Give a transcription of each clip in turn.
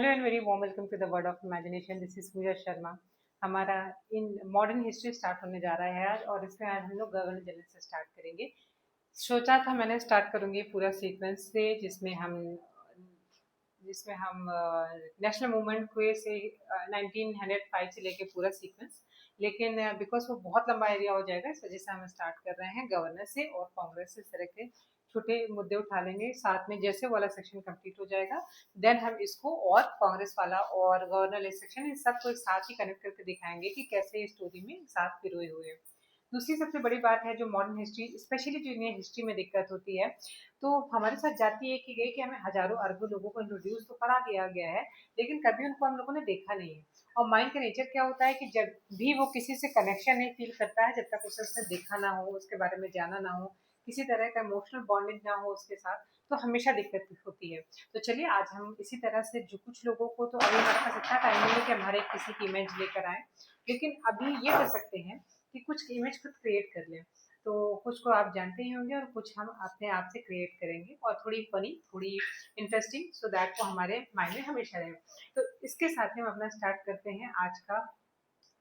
Hello and very warm welcome to the world of imagination. This is Pooja Sharma. हमारा in modern history start होने जा रहा है आज, और इसमें आज हम लोग गवर्नर जनरल से स्टार्ट करेंगे। सोचा था मैंने स्टार्ट करूंगी पूरा सीक्वेंस से, जिसमें हम नेशनल मूवमेंट हुए से 1905 से लेके पूरा सीक्वेंस, लेकिन बिकॉज वो बहुत लंबा एरिया हो जाएगा, इस वजह से हम स्टार्ट कर रहे हैं गवर्नर से और कांग्रेस से। इस तरह के छोटे मुद्दे उठा लेंगे साथ में, जैसे वाला सेक्शन कंप्लीट हो जाएगा देन हम इसको और कांग्रेस वाला और गवर्नर सेक्शन, इन सबको एक साथ ही कनेक्ट करके दिखाएंगे कि कैसे स्टोरी में साथ पिरोए हुए हैं। दूसरी सबसे बड़ी बात है जो मॉडर्न हिस्ट्री, स्पेशली जो इंडियन हिस्ट्री में दिक्कत होती है, तो हमारे साथ जाती एक ही गई कि हमें हजारों अरबों लोगों को इंट्रोड्यूस तो करा दिया गया है, लेकिन कभी उनको हम लोगों ने देखा नहीं है। और माइंड का नेचर क्या होता है कि जब भी वो किसी से कनेक्शन नहीं फील करता है, जब तक उसे उसने देखा ना हो, उसके बारे में जाना ना हो, किसी तरह का इमोशनल बॉन्डिंग ना हो उसके साथ, तो हमेशा दिक्कत होती है। तो चलिए आज हम इसी तरह से, जो कुछ लोगों को तो अभी हमारे पास इतना टाइम नहीं है कि हमारे किसी की इमेज लेकर आए, लेकिन अभी ये कर सकते हैं कि कुछ इमेज खुद क्रिएट कर लें। तो कुछ को आप जानते ही होंगे और कुछ हम अपने आप से क्रिएट करेंगे, और थोड़ी फनी, थोड़ी इंटरेस्टिंग, सो दैट वो हमारे माइंड में हमेशा रहे। तो इसके साथ में हम अपना स्टार्ट करते हैं आज का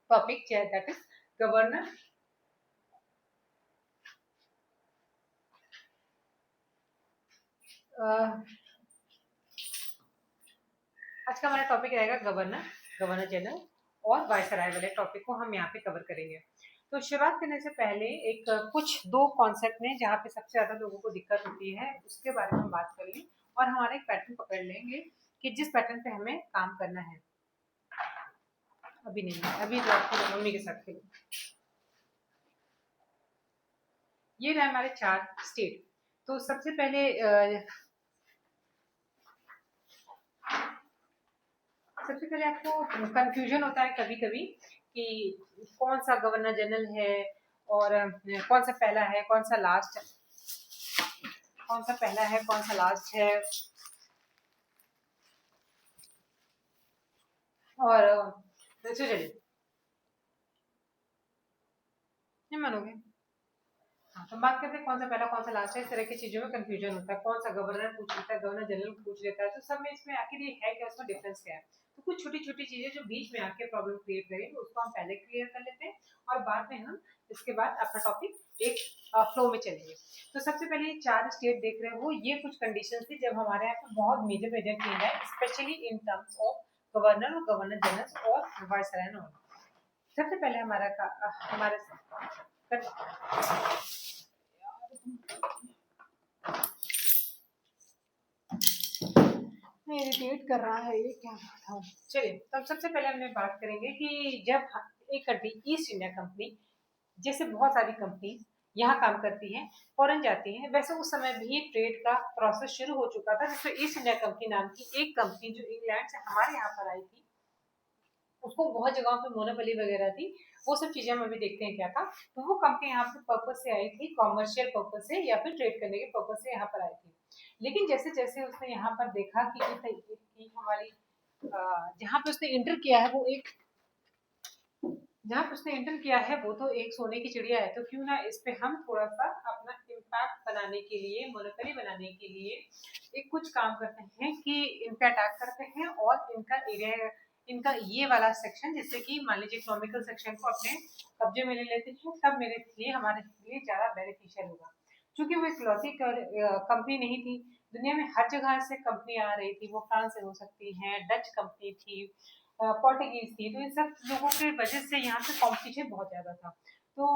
टॉपिक, दैट इज गवर्नर। आज का हमारा टॉपिक रहेगा गवर्नर, गवर्नर जनरल और वायसराय वाले टॉपिक को हम यहाँ पे कवर करेंगे। तो शुरुआत करने से पहले एक कुछ दो कॉन्सेप्ट में जहाँ पे सबसे ज्यादा लोगों को दिक्कत होती है उसके बारे में हम बात करेंगे, और हमारा एक पैटर्न पकड़ लेंगे कि जिस पैटर्न पे हमें काम करना है। अभी नहीं, अभी तो आपको मम्मी के साथ खेलो। ये रहे हमारे 4 स्टेट। तो सबसे पहले आपको कंफ्यूजन होता है कभी कभी कि कौन सा गवर्नर जनरल है, और कौन सा पहला है कौन सा लास्ट है, कौन सा पहला है कौन सा लास्ट है। और चलिए, नहीं मानोगे। हाँ, तो बात करते हैं कौन सा पहला कौन सा लास्ट है। इस तरह की चीजों में कंफ्यूजन होता है, कौन सा गवर्नर पूछ लेता है, गवर्नर जनरल पूछ लेता है, तो सब में इसमें आखिर ये है क्या, उसमें डिफरेंस क्या है। तो कुछ छोटी छोटी चीजें जो बीच में आके प्रॉब्लम क्रिएट करेंगे उसको हम पहले क्लियर कर लेते हैं, और बाद में हम इसके बाद अपना टॉपिक एक फ्लो में चलेंगे। तो सबसे पहले ये 4 स्टेट देख रहे हो, ये कुछ कंडीशन थी जब हमारे यहाँ पे बहुत मेजर मेजर चेंज है, specially in terms of governor और गवर्नर जनरल और वाइसराय। सबसे पहले हमारे इरिटेट कर रहा है ये क्या था। चलिए, तो सबसे पहले हमने बात करेंगे कि जब एक कंट्री ईस्ट इंडिया कंपनी, जैसे बहुत सारी कंपनी यहाँ काम करती हैं, फॉरेन जाती हैं, वैसे उस समय भी ट्रेड का प्रोसेस शुरू हो चुका था, जिसमें ईस्ट इंडिया कंपनी नाम की एक कंपनी जो इंग्लैंड से हमारे यहाँ पर आई थी, उसको बहुत जगहों पे मोनोपोली वगैरह थी, वो सब चीजें हम अभी देखते हैं क्या था। तो वो कंपनी यहाँ पे पर्पज से आई थी, कॉमर्शियल पर्पज से या फिर ट्रेड करने के पर्पज से यहाँ पर आई थी। लेकिन जैसे जैसे उसने यहाँ पर देखा कि हमारी जहाँ पे उसने इंटर किया है वो एक जहाँ पे उसने इंटर किया है वो तो एक सोने की चिड़िया है, तो क्यों ना इस पे हम थोड़ा सा अपना इम्पैक्ट बनाने के लिए, मोनोपोली बनाने के लिए एक कुछ काम करते हैं कि इनका अटैक करते हैं और इनका एरिया, इनका ये वाला सेक्शन, जैसे कि मान लीजिए इकोनॉमिकल सेक्शन को अपने कब्जे में ले लेते हैं, तब मेरे लिए हमारे लिए ज्यादा बेनिफिशियल होगा। क्योंकि वो इकलौती कंपनी नहीं थी, दुनिया में हर जगह से कंपनी आ रही थी, वो फ्रांस से हो सकती है, डच कंपनी थी, पोर्टुगीज थी, तो इन सब लोगों की वजह से यहाँ पे कॉम्पिटिशन बहुत ज्यादा था। तो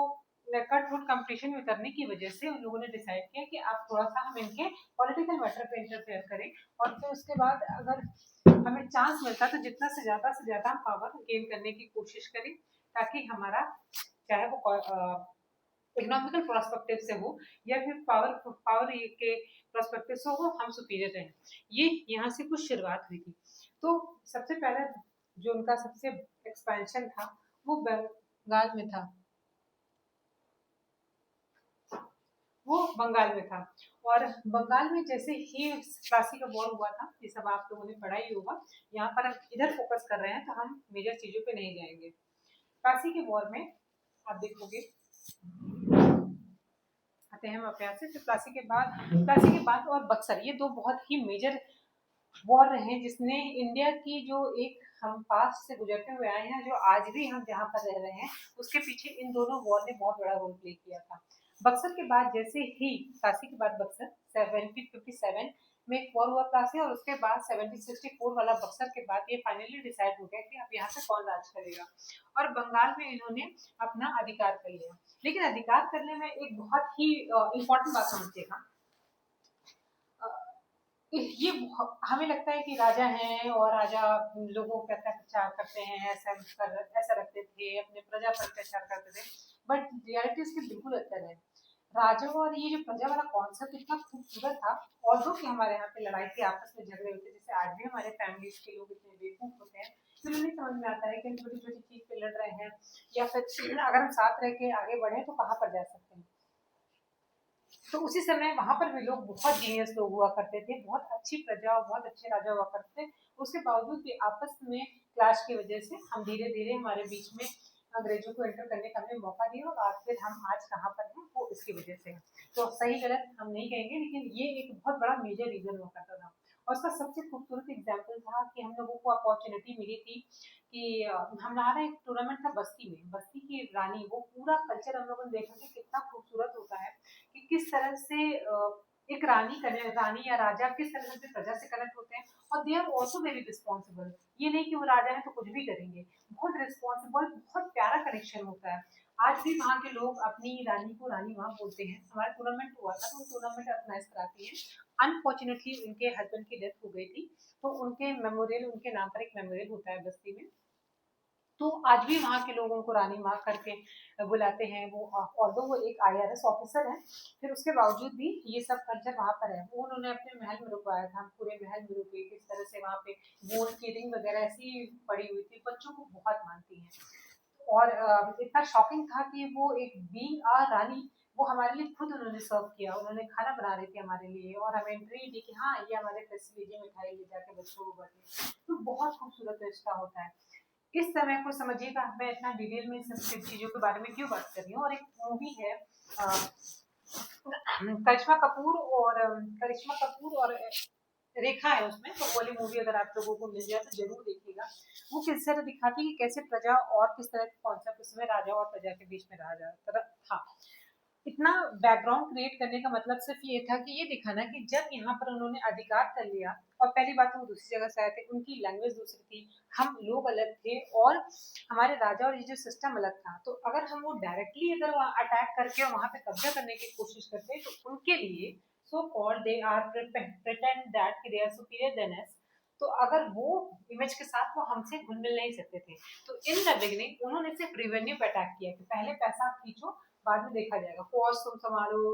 कट थ्रू कंपटीशन में उतरने की वजह से उन लोगों ने डिसाइड किया कि आप थोड़ा सा हम इनके पॉलिटिकल मैटर पे इंटरफेयर करें, और फिर उसके बाद अगर हमें चांस मिलता तो जितना से ज्यादा हम पावर गेन करने की कोशिश करें, ताकि हमारा चाहे वो इकोनॉमिकल प्रोस्पेक्टिव से हो या फिर पावर के प्रोस्पेक्टिव से हो, हम सुपीरियर रहे। ये यहाँ से कुछ शुरुआत हुई थी। तो सबसे पहले जो उनका सबसे एक्सपेंशन था वो बंगाल में था, वो बंगाल में था। और बंगाल में जैसे ही प्लासी का वॉर हुआ था, ये सब आप लोगों ने पढ़ा ही होगा, यहाँ पर हम इधर फोकस कर रहे हैं तो हम मेजर चीजों पे नहीं जाएंगे। प्लासी के वॉर में आप देखोगे, आते हैं हम अपने यहाँ से, फिर प्लासी के बाद और बक्सर, ये दो बहुत ही मेजर वॉर रहे जिसने इंडिया की जो एक हम पास से गुजरते हुए आए हैं, जो आज भी हम जहाँ पर रह रहे हैं, उसके पीछे इन दोनों वॉर ने बहुत बड़ा रोल प्ले किया था। बक्सर के बाद जैसे ही, काशी के बाद बक्सर 1757 में एक वॉर हुआ प्लासी, और उसके बाद 1764 वाला बक्सर के बाद ये फाइनली डिसाइड हो गया कि अब यहाँ से कौन राज करेगा, और बंगाल में इन्होंने अपना अधिकार कर लिया। लेकिन अधिकार करने में एक बहुत ही इम्पोर्टेंट बात समझिएगा। ये हमें लगता है कि राजा हैं और राजा लोगों पे अत्याचार करते हैं, ऐसा रखते थे, अपने प्रजा पर अत्याचार करते थे, बट रियलिटी इसके बिल्कुल अलग है। राजा और ये जो प्रजा वाला कॉन्सेप्ट इतना खूबसूरत था। और जो कि हमारे यहाँ पे लड़ाई के आपस में झगड़े होते हैं, जैसे आज भी हमारे फैमिलीज के लोग इतने बेवकूफ होते हैं कि उन्हें नहीं समझ में आता है कि हम छोटी छोटी चीज पे लड़ रहे हैं, या फिर अगर हम साथ रह के आगे बढ़े तो कहाँ पर जा सकते हैं। तो उसी समय वहां पर भी लोग बहुत जीनियस लोग हुआ करते थे, बहुत अच्छी प्रजा और बहुत अच्छे राजा हुआ करते थे। उसके बावजूद भी आपस में क्लैश की वजह से हम धीरे धीरे हमारे बीच में अंग्रेजों को एंटर करने का हमें मौका दिया, और आखिर हम आज कहाँ पर हैं वो इसकी वजह से है। तो सही गलत हम नहीं कहेंगे, लेकिन ये एक बहुत बड़ा मेजर रीजन हुआ करता था। और उसका सबसे खूबसूरत एग्जाम्पल था कि हम लोगों को अपॉर्चुनिटी मिली थी कि हमारा एक टूर्नामेंट था बस्ती में, बस्ती की रानी, वो पूरा कल्चर हम लोगों ने देखा कि कितना खूबसूरत होता है कि किस तरह से एक रानी या राजा किस तरह से प्रजा से कनेक्ट होते हैं, और they are also very responsible. ये नहीं कि वो राजा है तो कुछ भी करेंगे, बहुत रिस्पॉन्सिबल, बहुत प्यारा कनेक्शन होता है। आज भी वहाँ के लोग अपनी रानी को रानी माँ बोलते हैं। हमारा टूर्नामेंट हुआ था तो वो टूर्नामेंट ऑर्गेनाइज कराती है। अनफॉर्चुनेटली उनके हस्बैंड की डेथ हो गई थी, तो उनके मेमोरियल, उनके नाम पर एक मेमोरियल होता है बस्ती में। तो आज भी वहाँ के लोगों को रानी माँ करके बुलाते हैं। वो ऑल्दो वो एक आईआरएस ऑफिसर है, फिर उसके बावजूद भी ये सब कल्चर वहाँ पर है। वो उन्होंने अपने महल में रुकवाया था, हम पूरे महल में रुके, किस तरह से वहाँ पे गोल्ड की रिंग वगैरह ऐसी पड़ी हुई थी, बच्चों को बहुत मानती हैं। और इतना शॉकिंग था कि वो एक बीइंग अ रानी, वो हमारे लिए खुद उन्होंने सर्व किया, उन्होंने खाना बना रही थी हमारे लिए, और हमें एंट्री दी कि हाँ ये हमारे फेस्ट लीजिए, मिठाई ले जाके बच्चों को बांटिए। तो बहुत खूबसूरत रिश्ता होता है। इस समय को समझिएगा, मैं इतना डिटेल में सब चीजों के बारे में क्यों बात कर रही हूँ। और एक मूवी है करिश्मा कपूर और रेखा है उसमें, तो वाली मूवी अगर आप लोगों को मिल जाए तो जरूर देखिएगा। वो किस तरह दिखाती है कि कैसे प्रजा और किस तरह के कॉन्सेप्ट उसमें राजा और प्रजा के बीच में रहा जाता था। इतना बैकग्राउंड क्रिएट करने का मतलब सिर्फ ये था कि ये दिखाना कि जब यहाँ पर उन्होंने अधिकार कर लिया, और पहली बात तो वो दूसरी जगह से आए थे, उनकी लैंग्वेज दूसरी थी, हम लोग अलग थे, और हमारे राजा और ये जो सिस्टम अलग था। तो अगर हम वो डायरेक्टली अगर वहाँ अटैक करके वहाँ पे कब्जा करने की कोशिश करते तो उनके लिए so called they are pretend that they are superior than us. तो अगर वो इमेज के साथ वो हमसे घुल मिल नहीं सकते थे। तो इन द बिगिनिंग उन्होंने सिर्फ रिवेन्यू पे अटैक किया कि पहले पैसा खींचो, बाद में देखा जाएगा, फौज तुम संभालो,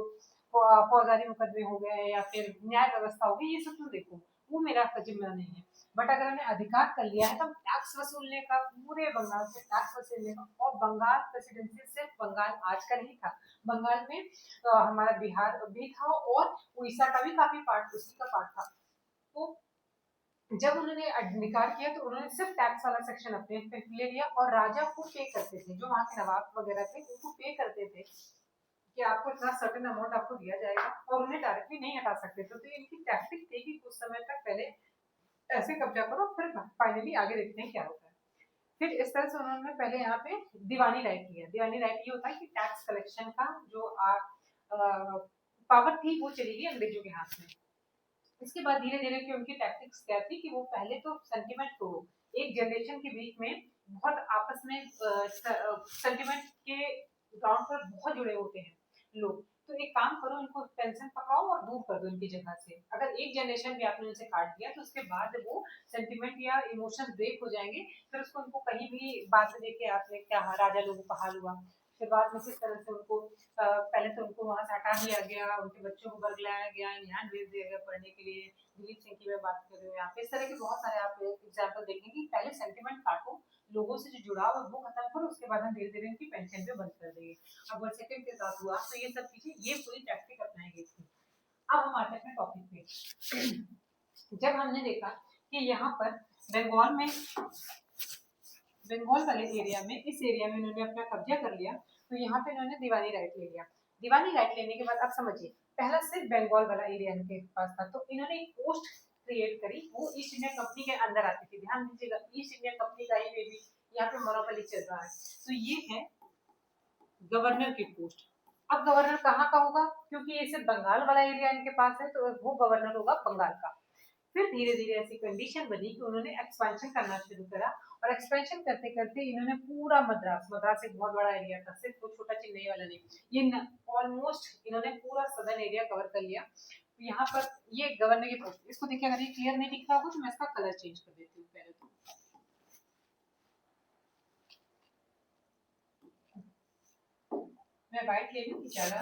फौजदारी मुकदमे हो गए या फिर न्याय व्यवस्था हो गई, ये सब तुम देखो, वो मेरा जिम्मा नहीं है। बट अगर हमने अधिकार कर लिया है तो टैक्स वसूलने का, पूरे बंगाल से टैक्स वसूलने का। और बंगाल प्रेसिडेंसी सिर्फ बंगाल आज का नहीं था, बंगाल में हमारा बिहार भी था, और उड़ीसा का भी काफी पार्ट उसी का पार्ट था। तो जब उन्होंने अधिकार किया तो उन्होंने सिर्फ टैक्स वाला सेक्शन अपने पे ले लिया, और राजा को पे करते थे, जो वहाँ के नवाब वगैरह थे उनको पे करते थे कि आपको इतना सर्टेन अमाउंट आपको दिया जाएगा, और उन्हें डायरेक्टली नहीं हटा सकते थे। तो इनकी टैक्टिक थी कि कुछ समय तक पहले ऐसे कब्जा करो, फिर फाइनली आगे देखते हैं क्या होता है। फिर इस तरह से उन्होंने पहले यहाँ पे दीवानी राइट किया। दीवानी राइट ये होता है कि टैक्स कलेक्शन का जो पावर थी वो चली गई अंग्रेजों के हाथ में। इसके बाद धीरे धीरे की उनकी टैक्टिक्स क्या थी कि वो पहले तो सेंटिमेंट को, एक जनरेशन के बीच में बहुत आपस में सेंटिमेंट के ग्राउंड पर बहुत जुड़े होते हैं लोग। तो एक काम करो, इनको पेंशन पकड़ाओ और दूर कर दो इनकी जगह से। अगर एक जनरेशन भी आपने उनसे काट दिया तो उसके बाद वो सेंटिमेंट या इमोशन ब्रेक हो जाएंगे। फिर उसको उनको कहीं भी बात में देखे आपने क्या राजा लोगों का हाल हुआ। फिर बाद में किस तरह से उनको पहले तो उनको वहां से हटा दिया गया, उनके बच्चों को बरगलाया गया, यहाँ भेज दिया गया पढ़ने के लिए। दिलीप सिंह की मैं बात कर रही हूँ यहाँ पे। इस तरह के बहुत सारे आप एग्जाम्पल देखेंगे। पहले सेंटिमेंट काटो, लोगों से जो जुड़ाव है वो खत्म करो, उसके बाद हम धीरे धीरे इनकी पेंशन भी बंद कर देंगे। अब सेकंड के साथ हुआ तो ये सब चीजें, ये पूरी टैक्टिक अपनाई गई थी। अब हम आते हैं टॉपिक पे। जब हमने देखा कि यहाँ पर बंगाल में, बंगाल वाले एरिया में, इस एरिया में इन्होंने अपना कब्जा कर लिया, तो यहाँ पे इन्होंने दीवानी राइट ले लिया। दीवानी राइट लेने के बाद अब समझिए, पहला सिर्फ बंगाल वाला एरिया इनके पास था, तो इन्होंने एक पोस्ट क्रिएट करी वो ईस्ट इंडिया कंपनी के अंदर आती थी। ध्यान दीजिएगा, ईस्ट इंडिया कंपनी का ही बेबी यहाँ पे मोनोपोली चल रहा है। तो ये है गवर्नर की पोस्ट। अब गवर्नर कहाँ का होगा, क्योंकि ये सिर्फ बंगाल वाला एरिया इनके पास है, तो वो गवर्नर होगा बंगाल का। फिर धीरे धीरे ऐसी कंडीशन बनी कि उन्होंने एक्सपेंशन करना शुरू करा, और एक्सपेंशन करते करते इन्होंने पूरा मद्रास, मद्रास एक बहुत बड़ा एरिया था, सिर्फ वो छोटा चेन्नई वाला नहीं, ये ऑलमोस्ट इन्होंने पूरा सदर्न एरिया कवर कर लिया। तो यहाँ पर ये गवर्नर की पोस्ट, इसको देखिए अगर ये क्लियर नहीं दिख रहा होगा तो मैं इसका कलर चेंज कर देती हूँ पहले तो। मैं व्हाइट ले लूँ ज्यादा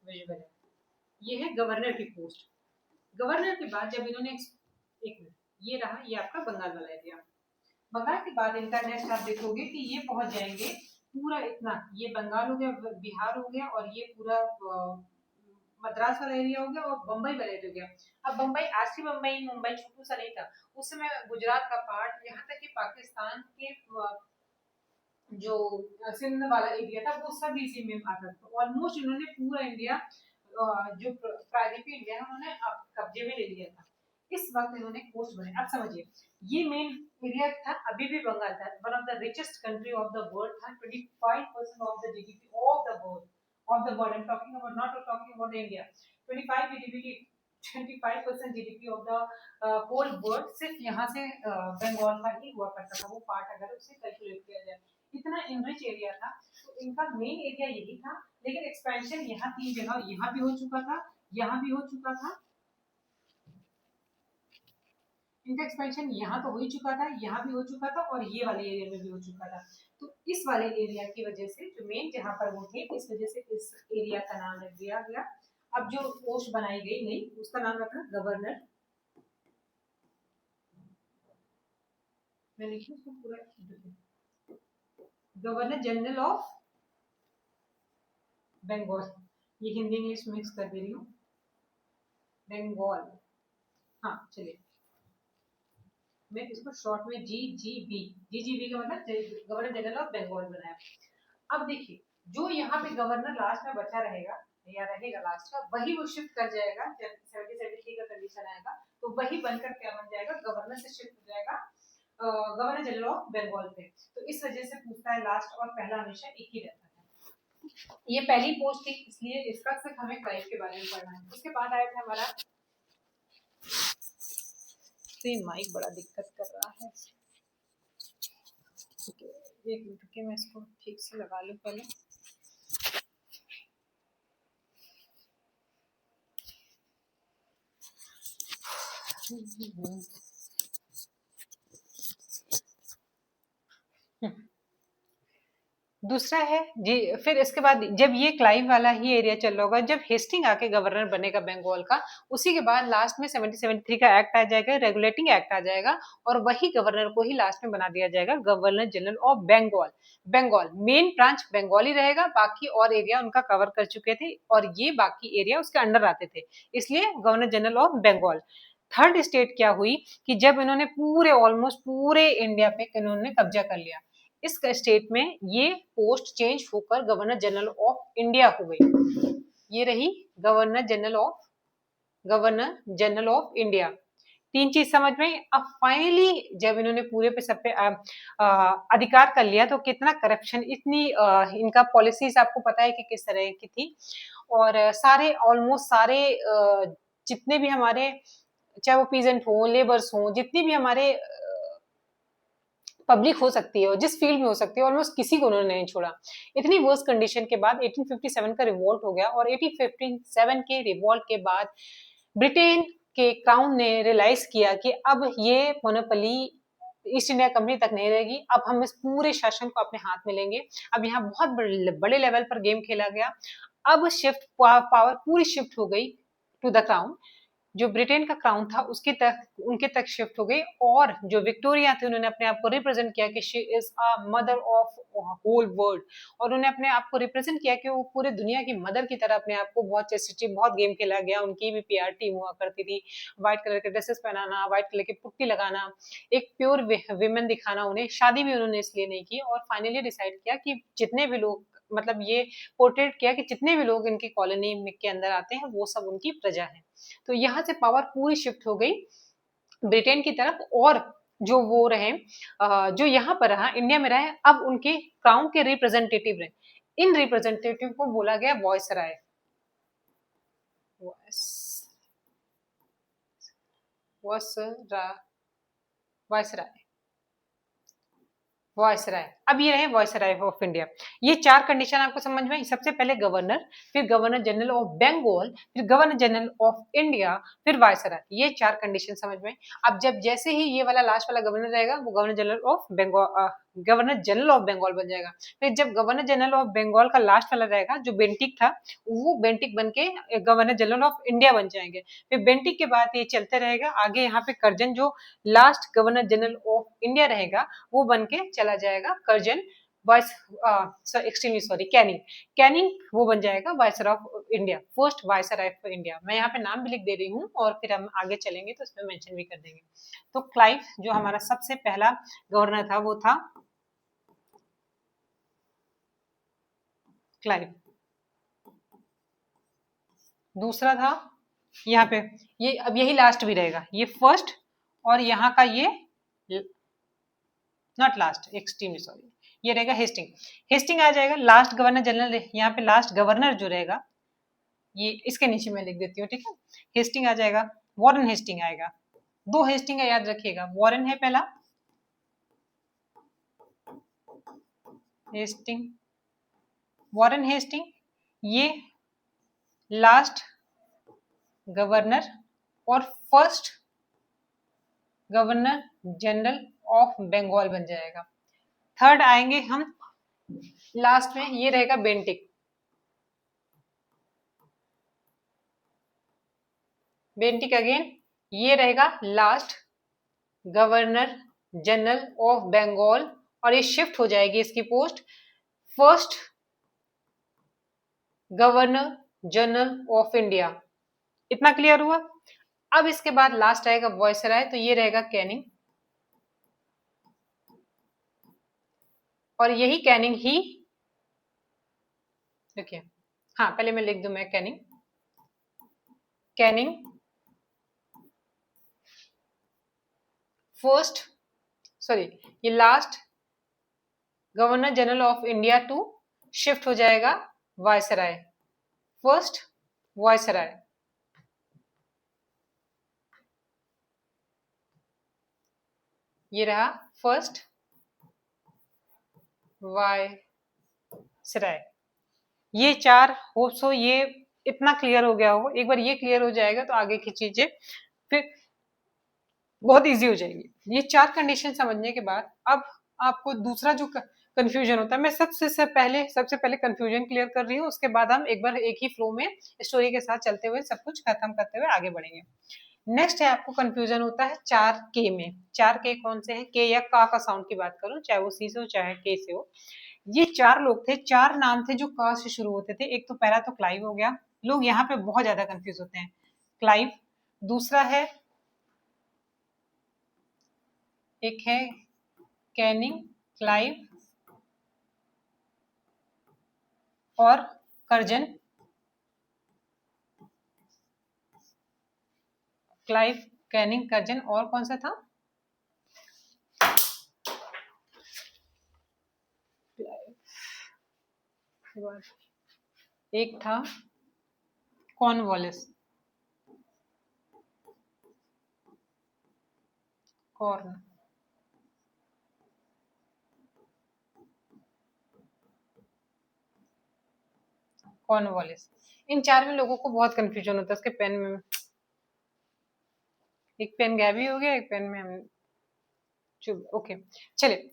विजिबल है। ये है गवर्नर की पोस्ट। गवर्नर के बाद जब इन्होंने एक मिनट, ये रहा, ये आपका बंगाल वाला एरिया। बंगाल के बाद इनका नेक्स्ट आप देखोगे कि ये पहुंच जाएंगे पूरा इतना, ये बंगाल हो गया, बिहार हो गया, और ये पूरा मद्रास वाला एरिया हो गया, और बम्बई वाला एरिया हो गया। अब बम्बई, आज की बम्बई मुंबई छोटू सा नहीं था, उस समय गुजरात का पार्ट, यहाँ तक कि पाकिस्तान के जो सिंध वाला एरिया था वो सब इसी में आता था। ऑलमोस्ट इन्होंने पूरा इंडिया, जो प्रायद्वीपीय इंडिया है, उन्होंने कब्जे में ले लिया था। इस वक्त इन्होंने कोस्ट बने। अब समझिए, ये मेन एरिया था, अभी भी बंगाल था, one of the richest country of the world था, 25% of the GDP of the world, I am talking about, not talking about India. 25 GDP, 25% GDP of the whole world सिर्फ यहाँ से बंगाल का ही हुआ करता था, वो पार्ट अगर उसे कैलकुलेट किया जाए, इतना इनरिच एरिया था। तो इनका मेन एरिया यही था, लेकिन एक्सपेंशन यहाँ 3 जगह, यहाँ भी हो चुका था, यहाँ भी हो चुका था, इनका एक्सपेंशन यहाँ तो हो ही चुका था, यहाँ भी हो चुका था, और ये वाले एरिया में भी हो चुका था। तो इस वाले एरिया की वजह से, जो मेन जहाँ पर वो थे, इस वजह से इस एरिया का नाम रख दिया गया। अब जो पोस्ट बनाई गई नहीं, उसका नाम रखा गवर्नर, मैं लिखूं उसको पूरा, गवर्नर जनरल ऑफ बंगाल, ये हिंदी इंग्लिश मिक्स कर दे रही हूँ, बंगाल। हाँ चलिए, मैं इसको शॉर्ट में जीजीबी, जीजीबी का मतलब गवर्नर जनरल ऑफ बंगाल बनाया। अब देखिए, जो यहाँ पे गवर्नर लास्ट में बचा रहेगा या रहेगा लास्ट का, वही वो शिफ्ट कर जाएगा जब 70-73 का कंडीशन आएगा, तो वही बनकर क्या बन जाएगा, गवर्नर से शिफ्ट हो जाएगा गवर्नर जनरल ऑफ बंगाल पे। तो इस वजह से पूछता है लास्ट और पहला हमेशा एक ही रहता है। ये पहली पोस्ट थी, इसलिए इसका सिर्फ हमें क्लाइव के बारे में पढ़ना है। उसके बाद आया था हमारा, माइक बड़ा दिक्कत कर रहा है, एक मिनट के मैं इसको ठीक से लगा लूं पहले। दूसरा है जी, फिर इसके बाद जब ये क्लाइव वाला ही एरिया चल रहा होगा, जब हेस्टिंग आके गवर्नर बनेगा बंगाल का, उसी के बाद लास्ट में 70-73 का एक्ट आ जाएगा, रेगुलेटिंग एक्ट आ जाएगा, और वही गवर्नर को ही लास्ट में बना दिया जाएगा governor general of Bengal. Bengal main branch Bengali रहेगा, बाकी और एरिया उनका कवर कर चुके थे, और ये बाकी एरिया उसके अंडर आते थे, इसलिए governor general of Bengal. Third state क्या हुई कि जब इन्होंने पूरे, ऑलमोस्ट पूरे इंडिया पे इन्होंने कब्जा कर लिया, इस स्टेट में ये पोस्ट चेंज होकर गवर्नर जनरल ऑफ इंडिया हो गई। ये रही गवर्नर जनरल ऑफ इंडिया। तीन चीज समझ में। अब फाइनली जब इन्होंने पूरे पे सब पे अधिकार कर लिया, तो कितना करप्शन, इतनी इनका पॉलिसीज आपको पता है कि किस तरह की थी, और सारे, ऑलमोस्ट सारे जितने भी हमारे, चाहे वो पीजेंट हो, लेबर्स हो, जितनी भी हमारे पब्लिक हो सकती है, और जिस फील्ड में हो सकती है, ऑलमोस्ट किसी को उन्होंने नहीं छोड़ा। इतनी वर्स्ट कंडीशन के बाद 1857 का रिवोल्ट हो गया, और 1857 के रिवोल्ट के बाद ब्रिटेन के क्राउन ने रियलाइज किया कि अब ये मोनोपोली ईस्ट इंडिया कंपनी तक नहीं रहेगी, अब हम इस पूरे शासन को अपने हाथ में लेंगे। अब यहाँ बहुत बड़े लेवल पर गेम खेला गया। अब शिफ्ट पावर पूरी शिफ्ट हो गई टू द क्राउन, जो ब्रिटेन का क्राउन था उसके तक, उनके तक शिफ्ट हो गई, और जो विक्टोरिया थी उन्होंने अपने आप को रिप्रेजेंट किया कि she is a mother of whole world, और उन्होंने अपने आप को रिप्रेजेंट किया कि वो पूरे दुनिया की मदर की तरह अपने आप को, बहुत चेस्टिटी, बहुत गेम खेला गया। उनकी भी पीआर टीम हुआ करती थी, व्हाइट कलर के ड्रेसेस पहनाना, व्हाइट कलर की पुट्टी लगाना, एक प्योर विमेन दिखाना उन्हें। शादी भी उन्होंने इसलिए नहीं की, और फाइनली डिसाइड किया कि जितने भी लोग मतलब ये पोर्ट्रेट किया कि जितने भी लोग इनकी कॉलोनी में के अंदर आते हैं वो सब उनकी प्रजा है। तो यहाँ से पावर पूरी शिफ्ट हो गई ब्रिटेन की तरफ, और जो वो रहे जो यहाँ पर रहा इंडिया में रहे, अब उनके क्राउन के रिप्रेजेंटेटिव रहे। इन रिप्रेजेंटेटिव को बोला गया वॉइसराय। Viceroy viceroy. अब ये रहे वॉइसराय ऑफ इंडिया। ये 4 कंडीशन आपको समझ में आई। सबसे पहले गवर्नर, फिर गवर्नर जनरल ऑफ बंगाल, फिर गवर्नर जनरल ऑफ इंडिया, फिर वॉइसराय। ये 4 कंडीशन समझ में आई। अब जब जैसे ही ये वाला लास्ट वाला गवर्नर रहेगा वो governor general of Bengal, governor general of Bengal बन जाएगा। फिर जब गवर्नर जनरल ऑफ बंगाल का लास्ट वाला रहेगा जो बेंटिक था, वो बेंटिक बन के गवर्नर जनरल ऑफ इंडिया बन जाएंगे। फिर बेंटिक के बाद ये चलते रहेगा आगे, यहाँ पे कर्जन जो last governor general of India रहेगा वो बन के चला जाएगा Curzon vice, extremely sorry, Canning. Canning वो बन जाएगा viceroy of India, first viceroy of India. मैं यहाँ पे नाम भी लिख दे रही हूँ और फिर हम आगे चलेंगे तो उसमें मेंशन भी कर देंगे। तो क्लाइव जो हमारा सबसे पहला गवर्नर था वो था क्लाइव। दूसरा था यहाँ पे, ये अब यही लास्ट भी रहेगा, ये फर्स्ट, और यहाँ का ये नॉट लास्ट, एक्सट्रीमली सॉरी, ये रहेगा हेस्टिंग। हेस्टिंग आ जाएगा लास्ट गवर्नर जनरल। यहाँ पे लास्ट गवर्नर जो रहेगा ये इसके नीचे मैं लिख देती हूँ, ठीक है। हेस्टिंग आ जाएगा, वॉरेन हेस्टिंग आएगा। 2 हेस्टिंग है याद रखिएगा, वॉरेन है पहला, हेस्टिंग, वॉरेन हेस्टिंग, ये लास्ट गवर्नर और first governor general of Bengal बन जाएगा। थर्ड आएंगे हम लास्ट में, ये रहेगा बेंटिक। बेंटिक अगेन ये रहेगा last governor general of Bengal, और ये शिफ्ट हो जाएगी इसकी post first governor general of India. इतना क्लियर हुआ। अब इसके बाद लास्ट आएगा वॉइसराय, तो ये रहेगा कैनिंग, और यही कैनिंग ही, देखिए हाँ पहले मैं लिख दूं मैं कैनिंग, कैनिंग फर्स्ट, सॉरी, ये last governor general of India to shift हो जाएगा वायसराय, फर्स्ट वायसराय। ये रहा फर्स्ट वायसराय। ये 4 होप सो ये इतना क्लियर हो गया हो। एक बार ये क्लियर हो जाएगा तो आगे की चीजें फिर बहुत इजी हो जाएगी। ये 4 कंडीशन समझने के बाद अब आपको दूसरा जो कंफ्यूजन होता है, मैं सबसे पहले कंफ्यूजन क्लियर कर रही हूँ, उसके बाद हम एक बार एक ही फ्लो में स्टोरी के साथ चलते हुए सब कुछ खत्म करते हुए आगे बढ़ेंगे। नेक्स्ट है आपको कंफ्यूजन होता है 4K में। 4K कौन से हैं? के या का साउंड की बात करूं, चाहे वो सी से हो चाहे के से हो। ये 4 लोग थे, 4 नाम थे जो का से शुरू होते थे। एक तो पहला तो क्लाइव हो गया, लोग यहाँ पे बहुत ज्यादा कंफ्यूज होते हैं। क्लाइव, दूसरा है एक है कैनिंग, क्लाइव और कर्जन। क्लाइव, कैनिंग, कर्जन और कौन सा था? एक था कॉर्नवालिस, कॉर्नवालिस। इन 4 में लोगों को बहुत कंफ्यूजन होता है। उसके पेन में एक पेन गैबी हो गया, एक पेन में हम चुप। ओके चलिए,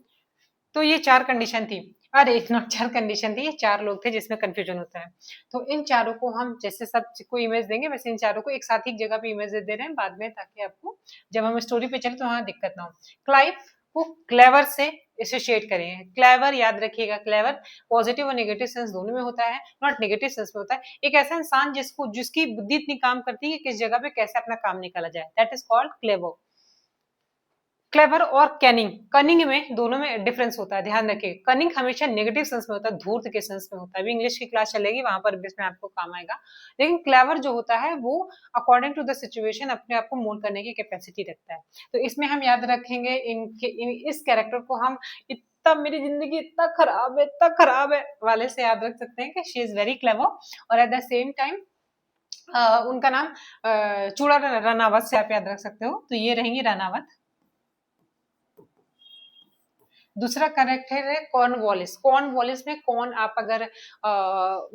तो ये 4 कंडीशन थी। अरे नॉट 4 कंडीशन थी, ये 4 लोग थे जिसमें कंफ्यूजन होता है। तो इन चारों को हम जैसे सबको इमेज देंगे वैसे इन चारों को एक साथ ही जगह पे इमेज दे रहे हैं बाद में, ताकि आपको जब हम स्टोरी पे चले तो वहां दिक्कत ना हो। क्लाइव को क्लेवर से एसोसिएट करेंगे। क्लेवर याद रखिएगा, क्लेवर पॉजिटिव और नेगेटिव सेंस दोनों में होता है, नॉट नेगेटिव सेंस में होता है। एक ऐसा इंसान जिसकी बुद्धि इतनी काम करती है कि किस जगह पे कैसे अपना काम निकाला जाए, that is called clever. Clever और कैनिंग, कनिंग में दोनों में डिफरेंस होता है, ध्यान रखिए। कनिंग हमेशा नेगेटिव सेंस में होता है, धूर्त के सेंस में होता है। अभी इंग्लिश की क्लास चलेगी, वहां पर भी इसमें आपको काम आएगा। लेकिन क्लेवर जो होता है वो अकॉर्डिंग टू द सिचुएशन अपने आप को मोल्ड करने की कैपेसिटी रखता है। तो इसमें हम याद रखेंगे इस कैरेक्टर को हम इतना, मेरी जिंदगी इतना खराब है वाले से याद रख सकते हैं कि शी इज वेरी क्लेवर। और एट द सेम टाइम उनका नाम चूड़ा रनावत से आप याद रख सकते हो। तो ये रहेंगी रनावत। दूसरा कैरेक्टर है कॉर्नवालिस। कॉर्नवालिस में कॉर्न, आप अगर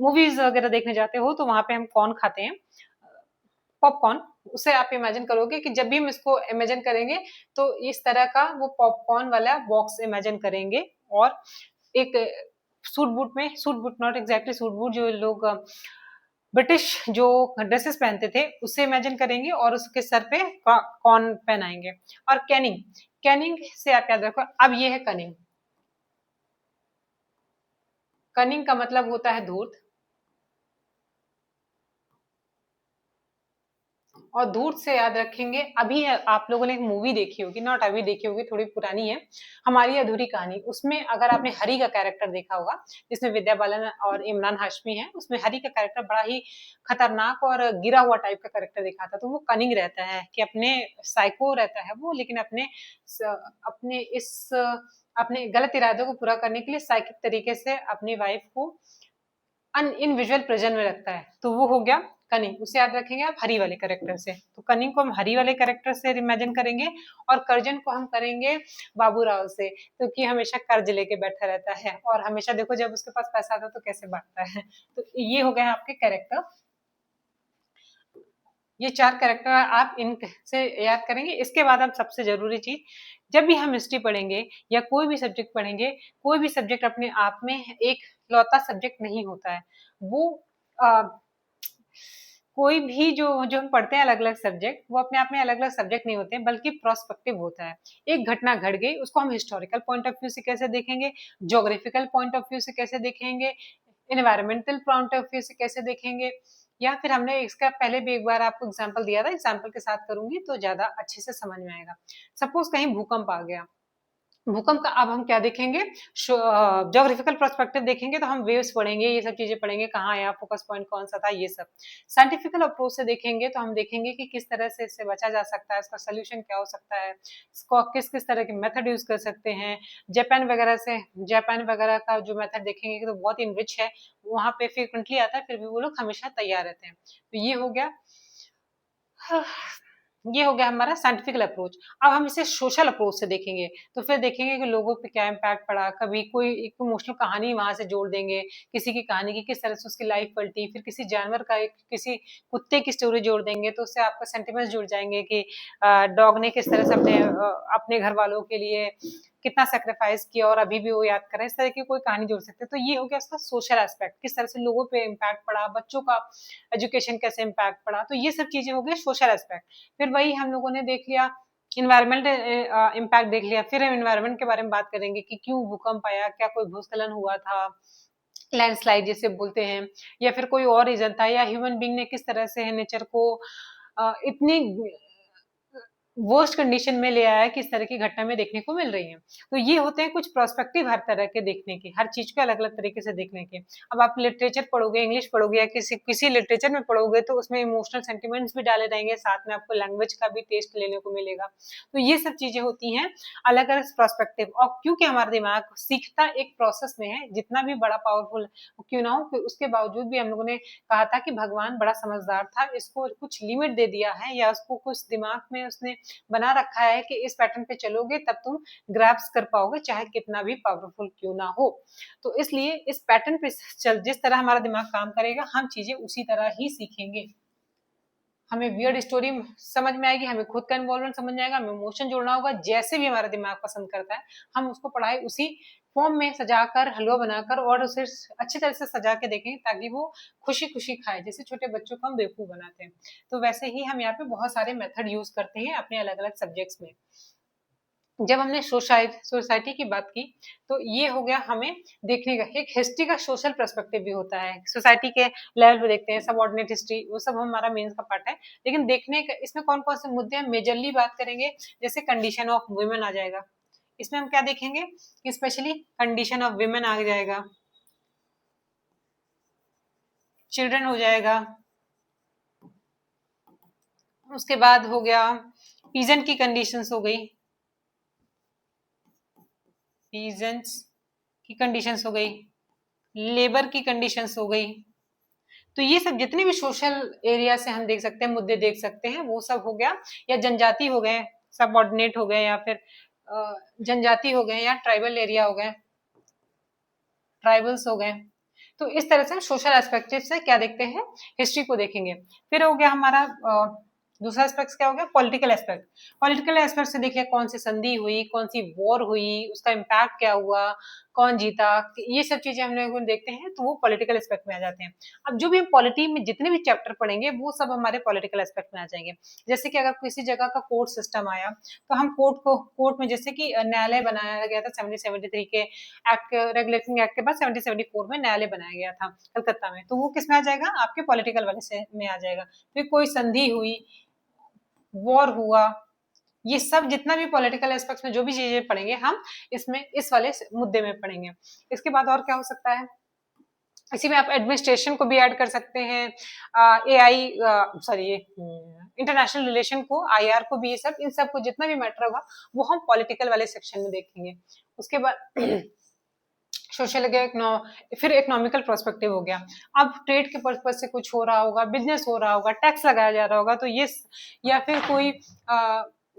मूवीज वगैरह देखने जाते हो तो वहां पे हम कॉर्न खाते हैं, पॉपकॉर्न। उसे आप इमेजिन करोगे कि जब भी हम इसको इमेजिन करेंगे तो इस तरह का वो पॉपकॉर्न वाला बॉक्स इमेजिन करेंगे। और एक सूट बूट में, suit boot not exactly suit boot, जो लोग ब्रिटिश जो ड्रेसेस पहनते थे उससे इमेजिन करेंगे और उसके सर पे कॉर्न पहनाएंगे। और कैनिंग, कैनिंग से आप याद रखो, अब ये है कनिंग। कनिंग का मतलब होता है धूर्त। और धूर्त से याद रखेंगे, अभी आप लोगों ने एक मूवी देखी होगी, नॉट अभी देखी होगी, थोड़ी पुरानी है, हमारी अधूरी कहानी। उसमें अगर आपने हरी का कैरेक्टर देखा होगा, जिसमें विद्या बालन और इमरान हाशमी है, उसमें हरी का कैरेक्टर बड़ा ही खतरनाक और गिरा हुआ टाइप का कैरेक्टर दिखा था। तो वो कनिंग रहता है कि अपने, साइको रहता है वो, लेकिन अपने इस अपने गलत इरादों को पूरा करने के लिए साइकिक तरीके से अपनी वाइफ को इन विजुअल प्रेजेंट में रखता है। तो वो हो गया कनिंग। उसे याद रखेंगे आप हरी वाले कैरेक्टर से। तो कनिंग को हम हरी वाले कैरेक्टर से इमेजिन करेंगे। और कर्जन को हम करेंगे बाबू राव से, क्योंकि हमेशा कर्ज लेके बैठा रहता है और हमेशा देखो जब उसके पास पैसा आता है तो कैसे बांटता है। तो ये हो गए आपके कैरेक्टर। ये 4 कैरेक्टर आप इनसे याद करेंगे। इसके बाद अब सबसे ज़रूरी चीज़, जब भी हम हिस्ट्री पढ़ेंगे या कोई भी सब्जेक्ट पढ़ेंगे, कोई भी सब्जेक्ट अपने आप में एक लौता सब्जेक्ट नहीं होता है। वो अ, कोई भी जो जो हम पढ़ते हैं अलग-अलग सब्जेक्ट, वो अपने आप में अलग-अलग सब्जेक्ट नहीं होते हैं, बल्कि प्रोस्पेक्टिव होता है। एक घटना घट गई, उसको हम हिस्टोरिकल पॉइंट ऑफ व्यू से कैसे देखेंगे, ज्योग्राफिकल पॉइंट ऑफ व्यू से कैसे देखेंगे, एनवायरमेंटल पॉइंट ऑफ व्यू से कैसे देखेंगे, या फिर हमने इसका पहले भी एक बार आपको एग्जांपल दिया था, एग्जांपल के साथ करूंगी तो ज्यादा अच्छे से समझ में आएगा। सपोज कहीं भूकंप आ गया, भूकंप का अब हम क्या देखेंगे, ज्योग्राफिकल पर्सपेक्टिव देखेंगे, तो हम वेव्स पढ़ेंगे, ये सब चीजें पढ़ेंगे, कहाँ आया, फोकस पॉइंट कौन सा था, ये सब। साइंटिफिकल अप्रोच से देखेंगे तो हम देखेंगे कि किस तरह से इससे बचा जा सकता है, इसका सोल्यूशन क्या हो सकता है, इसको किस किस तरह के मेथड यूज कर सकते हैं। जापान वगैरह से, जापान वगैरह का जो मेथड देखेंगे तो बहुत इनरिच है, वहां पे फ्रिक्वेंटली आता है, फिर भी वो लोग हमेशा तैयार रहते हैं। तो ये हो गया, ये हो गया हमारा साइंटिफिकल अप्रोच। अब हम इसे सोशल अप्रोच से देखेंगे, तो फिर देखेंगे कि लोगों पे क्या इम्पैक्ट पड़ा, कभी कोई एक इमोशनल कहानी वहां से जोड़ देंगे, किसी की कहानी की किस तरह से उसकी लाइफ पलटी, फिर किसी जानवर का एक, किसी कुत्ते की स्टोरी जोड़ देंगे, तो उससे आपका सेंटिमेंट्स जुड़ जाएंगे कि डॉग ने किस तरह से अपने घर वालों के लिए कितना सेक्रीफाइस किया और अभी भी वो याद कर रहे हैं, इस तरह की कोई कहानी जोड़ सकते हैं। तो ये हो गया उसका सोशल एस्पेक्ट, किस तरह से लोगों पे इम्पैक्ट पड़ा, बच्चों का एजुकेशन कैसे इम्पैक्ट पड़ा, तो ये सब चीजें हो गई सोशल एस्पेक्ट। फिर वही हम लोगों ने देख लिया, इन्वायरमेंट इम्पैक्ट देख लिया, फिर हम इन्वायरमेंट के बारे में बात करेंगे कि क्यों भूकंप आया, क्या कोई भूस्खलन हुआ था, लैंडस्लाइड जिसे बोलते हैं, या फिर कोई और रीजन था, या ह्यूमन बींग ने किस तरह से नेचर को इतनी वर्स्ट कंडीशन में ले आया है, किस तरह की घटना में देखने को मिल रही है। तो ये होते हैं कुछ प्रोस्पेक्टिव हर तरह के देखने के, हर चीज को अलग अलग तरीके से देखने के। अब आप लिटरेचर पढ़ोगे, इंग्लिश पढ़ोगे या किसी किसी लिटरेचर में पढ़ोगे, तो उसमें इमोशनल सेंटिमेंट्स भी डाले रहेंगे, साथ में आपको लैंग्वेज का भी टेस्ट लेने को मिलेगा। तो ये सब चीजें होती हैं अलग अलग प्रोस्पेक्टिव। और क्योंकि हमारा दिमाग सीखता एक प्रोसेस में है, जितना भी बड़ा पावरफुल क्यों ना हो, उसके बावजूद भी हम लोगों ने कहा था कि भगवान बड़ा समझदार था, इसको कुछ लिमिट दे दिया है, या उसको कुछ दिमाग में उसने बना रखा है कि इस पैटर्न पे चलोगे तब तुम ग्रैप्स कर पाओगे, चाहे कितना भी पावरफुल क्यों ना हो। तो इसलिए इस पैटर्न पे चल, जिस तरह हमारा दिमाग काम करेगा, हम चीजें उसी तरह ही सीखेंगे। हमें वियर्ड स्टोरी समझ में आएगी, हमें खुद का इन्वॉल्वमेंट समझ में आएगा, हमें इमोशन जोड़ना होगा, जैसे भी हमारा दिमाग पसंद करता है हम उसको पढ़ाई उसी फॉर्म में सजाकर, हलवा बनाकर, और उसे अच्छी तरह से सजा के देखें, ताकि वो खुशी खुशी खाए, जैसे छोटे बच्चों को हम बेवकूफ बनाते हैं। तो वैसे ही हम यहाँ पे बहुत सारे मेथड यूज करते हैं अपने अलग अलग सब्जेक्ट्स में। जब हमने सोसाइटी की बात की तो ये हो गया हमें देखने का, एक हिस्ट्री का सोशल पर्सपेक्टिव भी होता है, सोसाइटी के लेवल पे देखते हैं, सबऑर्डिनेट हिस्ट्री, वो सब हमारा मेंस का पार्ट है। लेकिन देखने का इसमें कौन कौन से मुद्दे हम मेजरली बात करेंगे, जैसे कंडीशन ऑफ वुमेन आ जाएगा, इसमें हम क्या देखेंगे, स्पेशली कंडीशन ऑफ वुमेन आ जाएगा, चिल्ड्रन हो जाएगा, उसके बाद हो गया पीजेंट की कंडीशंस हो गई, पीजेंट्स की कंडीशंस हो गई, लेबर की कंडीशंस हो गई। तो ये सब जितने भी सोशल एरिया से हम देख सकते हैं, मुद्दे देख सकते हैं, वो सब हो गया, या जनजाति हो गए, सबऑर्डिनेट हो गए, या फिर जनजाति हो गए, या ट्राइबल एरिया हो गए, ट्राइबल्स हो गए। तो इस तरह से सोशल एस्पेक्टिव से क्या देखते हैं, हिस्ट्री को देखेंगे। फिर हो गया हमारा दूसरा एस्पेक्ट क्या हो गया, पॉलिटिकल एस्पेक्ट। पॉलिटिकल एस्पेक्ट से देखिए कौन सी संधि हुई, कौन सी वॉर हुई, उसका इम्पैक्ट क्या हुआ, कौन जीता, ये सब चीजें हम लोग देखते हैं, तो वो पॉलिटिकल एस्पेक्ट में आ जाते हैं। अब जो भी हम पॉलिटी में जितने भी चैप्टर पढ़ेंगे वो सब हमारे पॉलिटिकल एस्पेक्ट में आ जाएंगे। जैसे कि अगर किसी जगह का कोर्ट सिस्टम आया, तो हम कोर्ट में जैसे कि न्यायालय बनाया गया था 1773 के एक्ट, रेगुलेटिंग एक्ट के बाद 1774 में न्यायालय बनाया गया था कलकत्ता में, तो वो किस में आ जाएगा, आपके पॉलिटिकल वाले से में आ जाएगा। फिर कोई संधि हुई, वॉर हुआ, ये सब जितना भी पॉलिटिकल एस्पेक्ट्स में जो भी चीजें पढ़ेंगे हम इसमें इस वाले मुद्दे में पढ़ेंगे। इसके बाद और क्या हो सकता है, इसी में आप एडमिनिस्ट्रेशन को भी ऐड कर सकते हैं, एआई सॉरी इंटरनेशनल रिलेशन को, आईआर को भी, ये सब, इन सब को जितना भी मैटर होगा वो हम पॉलिटिकल वाले सेक्शन में देखेंगे। उसके बाद सोशल फिर इकोनॉमिकल पर्सपेक्टिव हो गया, अब ट्रेड के पर्पज से कुछ हो रहा होगा, बिजनेस हो रहा होगा, टैक्स लगाया जा रहा होगा, तो ये, या फिर कोई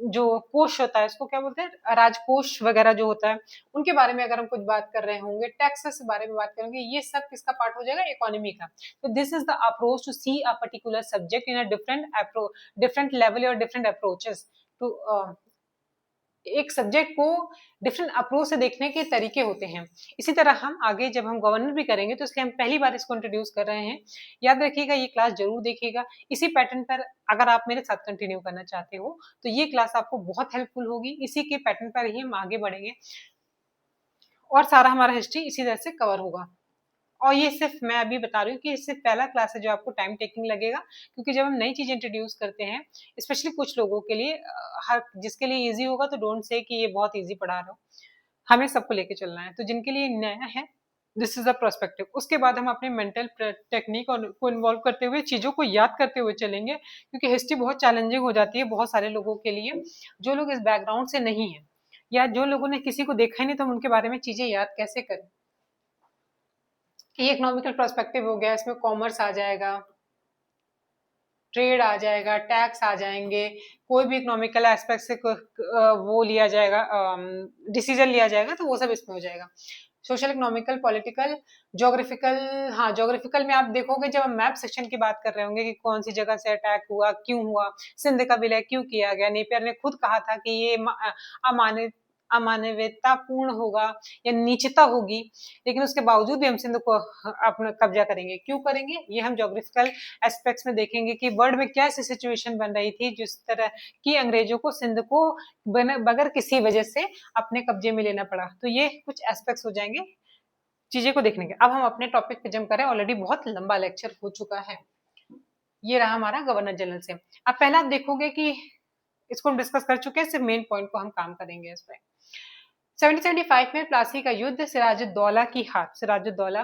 जो कोष होता है, इसको क्या बोलते हैं, राजकोष वगैरह जो होता है, उनके बारे में अगर हम कुछ बात कर रहे होंगे, टैक्सेस के बारे में बात करेंगे, ये सब किसका पार्ट हो जाएगा, इकोनॉमी का। तो this is the approach to see a particular subject in a different level और डिफरेंट अप्रोचेस टू, एक सब्जेक्ट को डिफरेंट अप्रोच से देखने के तरीके होते हैं। इसी तरह हम आगे जब हम गवर्नर भी करेंगे तो इसलिए हम पहली बार इसको इंट्रोड्यूस कर रहे हैं, याद रखिएगा, ये क्लास जरूर देखिएगा। इसी पैटर्न पर अगर आप मेरे साथ कंटिन्यू करना चाहते हो तो ये क्लास आपको बहुत हेल्पफुल होगी, इसी के पैटर्न पर ही हम आगे बढ़ेंगे और सारा हमारा हिस्ट्री इसी तरह से कवर होगा। और ये सिर्फ मैं अभी बता रही हूँ कि सिर्फ पहला क्लास है जो आपको टाइम टेकिंग लगेगा, क्योंकि जब हम नई चीज इंट्रोड्यूस करते हैं, स्पेशली कुछ लोगों के लिए, हर जिसके लिए इजी होगा तो डोंट से कि ये बहुत इजी पढ़ा रहा हो, हमें सबको लेके चलना है। तो जिनके लिए नया है, दिस इज द प्रोस्पेक्टिव। उसके बाद हम अपने मेंटल टेक्निक और को इन्वॉल्व करते हुए चीजों को याद करते हुए चलेंगे, क्योंकि हिस्ट्री बहुत चैलेंजिंग हो जाती है बहुत सारे लोगों के लिए, जो लोग इस बैकग्राउंड से नहीं है, या जो लोगों ने किसी को देखा ही नहीं, तो हम उनके बारे में चीजें याद कैसे करें। ये इकोनॉमिकल पर्सपेक्टिव हो गया, इसमें कॉमर्स आ जाएगा, ट्रेड आ जाएगा, टैक्स आ जाएंगे, कोई भी इकोनॉमिकल एस्पेक्ट से वो लिया जाएगा, डिसीजन लिया जाएगा, तो वो सब इसमें हो जाएगा। Social, economical, political, geographical. हाँ, ज्योग्राफिकल में आप देखोगे जब हम मैप सेक्शन की बात कर रहे होंगे कि कौन सी जगह से अटैक हुआ, क्यों हुआ, सिंध का विलय क्यों किया गया, नेपियर ने खुद कहा था कि ये अमानवीय अमानवीयतापूर्ण होगा या नीचता होगी, लेकिन उसके बावजूद भी हम सिंध को अपना कब्जा करेंगे, क्यों करेंगे, ये हम ज्योग्राफिकल एस्पेक्ट्स में देखेंगे कि वर्ल्ड में क्या ऐसी सिचुएशन बन रही थी जिस तरह की अंग्रेजों को सिंध को बगैर किसी वजह से अपने कब्जे में लेना पड़ा। तो ये कुछ एस्पेक्ट्स हो जाएंगे चीजें को देखने के। अब हम अपने टॉपिक पे जम करें, ऑलरेडी बहुत लंबा लेक्चर हो चुका है। ये रहा हमारा गवर्नर जनरल से। अब पहला आप देखोगे कि इसको हम डिस्कस कर चुके हैं, सिर्फ मेन पॉइंट को हम काम करेंगे इस पे। 1775 में प्लासी का युद्ध, सिराजुद्दौला की हार, सिराजुद्दौला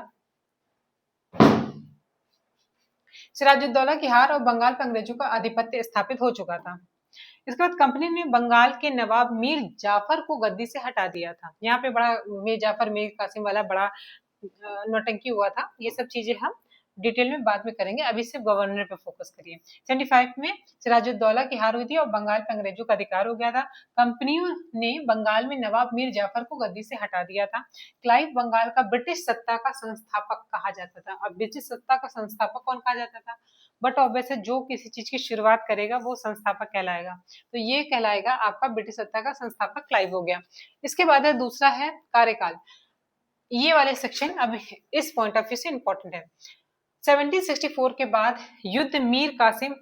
की हार और बंगाल पर अंग्रेजों का आधिपत्य स्थापित हो चुका था। इसके बाद कंपनी ने बंगाल के नवाब मीर जाफर को गद्दी से हटा दिया था। यहाँ पे बड़ा मीर जाफर, मीर कासिम वाला बड़ा नौटंकी हुआ था। ये सब चीजें हम डिटेल में बाद में करेंगे, अभी सिर्फ गवर्नर पे फोकस करिए। 75 में सिराजुद्दौला की हार हुई थी और बंगाल पे अंग्रेजों का अधिकार हो गया था। कंपनियों ने बंगाल में नवाब मीर जाफर को गद्दी से हटा दिया था। क्लाइव बंगाल का ब्रिटिश सत्ता का संस्थापक कहा जाता था। अब ब्रिटिश सत्ता का संस्थापक कौन कहा जाता था, बट ऑब्वियस है जो किसी चीज की शुरुआत करेगा वो संस्थापक कहलाएगा, तो ये कहलाएगा आपका ब्रिटिश सत्ता का संस्थापक क्लाइव हो गया। इसके बाद है दूसरा है कार्यकाल। ये वाले सेक्शन अब इस पॉइंट ऑफ व्यू से इंपॉर्टेंट है। 1764 के बाद युद्ध मीर कासिम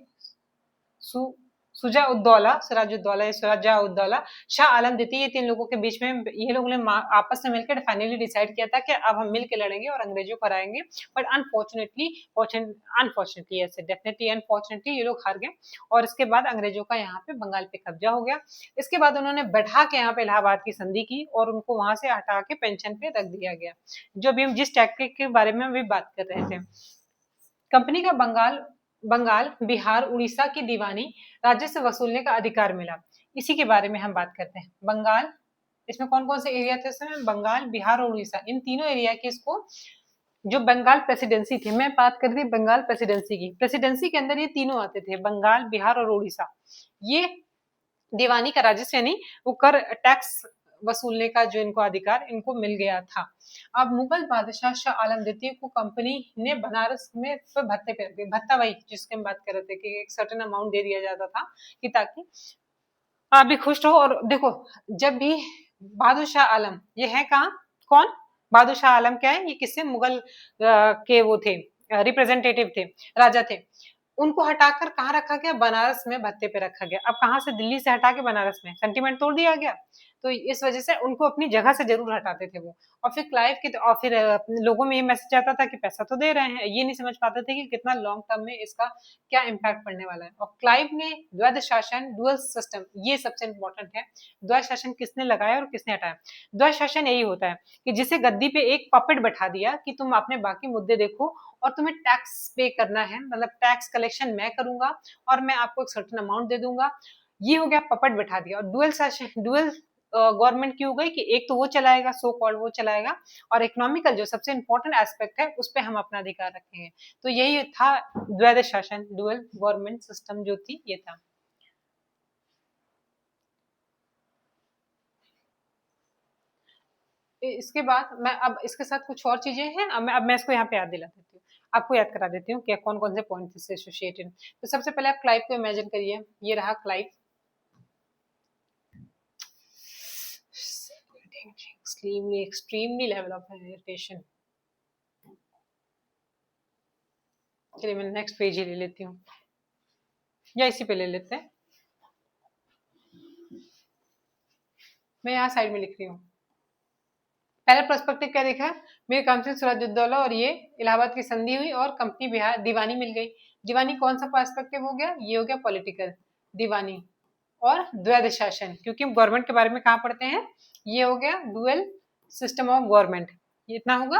सुजाउद्दौला, सिराजुद्दौला या सुजाउद्दौला, शाह आलम द्वितीय, ये 3 लोगों के बीच में ये लोगों ने आपस में मिलकर फाइनली डिसाइड किया था कि अब हम मिलके लड़ेंगे और अंग्रेजों को हराएंगे। बट अनफॉर्चुनेटली ऐसे डेफिनेटली अनफॉर्चुनेटली ये लोग हार गए और इसके बाद अंग्रेजों का यहाँ पे बंगाल पे कब्जा हो गया। इसके बाद उन्होंने बैठा के यहाँ पे इलाहाबाद की संधि की और उनको वहां से हटा के पेंशन पे रख दिया गया, जो अभी हम जिस टैक्टिक के बारे में अभी बात कर रहे थे। कंपनी का बंगाल, बिहार, उड़ीसा की दीवानी राजस्व वसूलने का अधिकार मिला। इसी के बारे में हम बात करते हैं। बंगाल, इसमें कौन कौन से एरिया थे? इसमें बंगाल, बिहार और उड़ीसा, इन तीनों एरिया की इसको जो बंगाल प्रेसिडेंसी थी, मैं बात कर रही थी बंगाल प्रेसिडेंसी की, प्रेसिडेंसी के अंदर ये तीनों आते थे, बंगाल, बिहार और उड़ीसा। ये दीवानी का राजस्व यानी वो कर टैक्स वसूलने का जो इनको अधिकार इनको मिल गया था। अब मुगल बादशाह शाह आलम द्वितीय को कंपनी ने बनारस में भत्ते पे, भत्ता वही जिसके हम बात कर रहे थे कि एक सर्टेन अमाउंट दे दिया जाता था कि ताकि आप भी खुश रहो। और देखो, जब भी बहादुर शाह आलम, ये है कहाँ, कौन? बहादुर शाह आलम क्या है? ये किससे? मुगल के वो थे, रिप्रेजेंटेटिव थे, राजा थे। उनको हटाकर कहाँ रखा गया? बनारस में भत्ते पे रखा गया। अब कहाँ से? दिल्ली से हटा के बनारस में, सेंटीमेंट तोड़ दिया गया। तो इस वजह से उनको अपनी जगह से जरूर हटाते थे वो। और फिर क्लाइव की और फिर लोगों में ये मैसेज आता था कि पैसा तो दे रहे हैं, ये नहीं समझ पाते थे कि कितना लॉन्ग टर्म में इसका क्या इम्पैक्ट पड़ने वाला है। और क्लाइव ने द्वैध शासन, डुअल सिस्टम, ये सबसे इंपॉर्टेंट है। द्वैध शासन किसने लगाया और किसने हटाया? द्वैध शासन यही होता है कि जिसे गद्दी पे एक पपेट बैठा दिया कि तुम अपने बाकी मुद्दे देखो और तुम्हें टैक्स पे करना है, मतलब टैक्स कलेक्शन मैं करूंगा और मैं आपको एक सर्टेन अमाउंट दे दूंगा। ये हो गया, पपेट बैठा दिया। और डुअल शासन, डुअल गवर्नमेंट की हो गई कि एक तो वो चलाएगा, सो कॉल्ड वो चलाएगा, और इकोनॉमिकल जो सबसे इंपॉर्टेंट एस्पेक्ट है उस पर हम अपना अधिकार रखेंगे। तो यही था द्वैध शासन, डुअल गवर्नमेंट सिस्टम जो थी, ये था। इसके बाद मैं अब इसके साथ कुछ और चीजें हैं, अब मैं इसको यहाँ पे याद दिला देती हूँ, आपको याद करा देती हूँ कि कौन कौन से पॉइंट इससे एसोसिएटेड। तो सबसे पहले आप क्लाइव को इमेजिन करिए, ये रहा Clive, extremely level of irritation। चलिए मैं नेक्स्ट पेज ही ले लेती हूँ, या इसी पे ले लेते हैं। मैं यहाँ साइड में लिख रही हूँ। पहला पर्सपेक्टिव क्या देखा? मेरे काम से सिराजुद्दौला और ये इलाहाबाद की संधि हुई और कंपनी बिहार दीवानी मिल गई। दीवानी कौन सा पर्सपेक्टिव हो गया? ये हो गया पॉलिटिकल दीवानी। और द्वैध शासन, क्योंकि हम गवर्नमेंट के बारे में कहाँ पढ़ते हैं, ये हो गया डुअल सिस्टम ऑफ गवर्नमेंट, ये इतना होगा।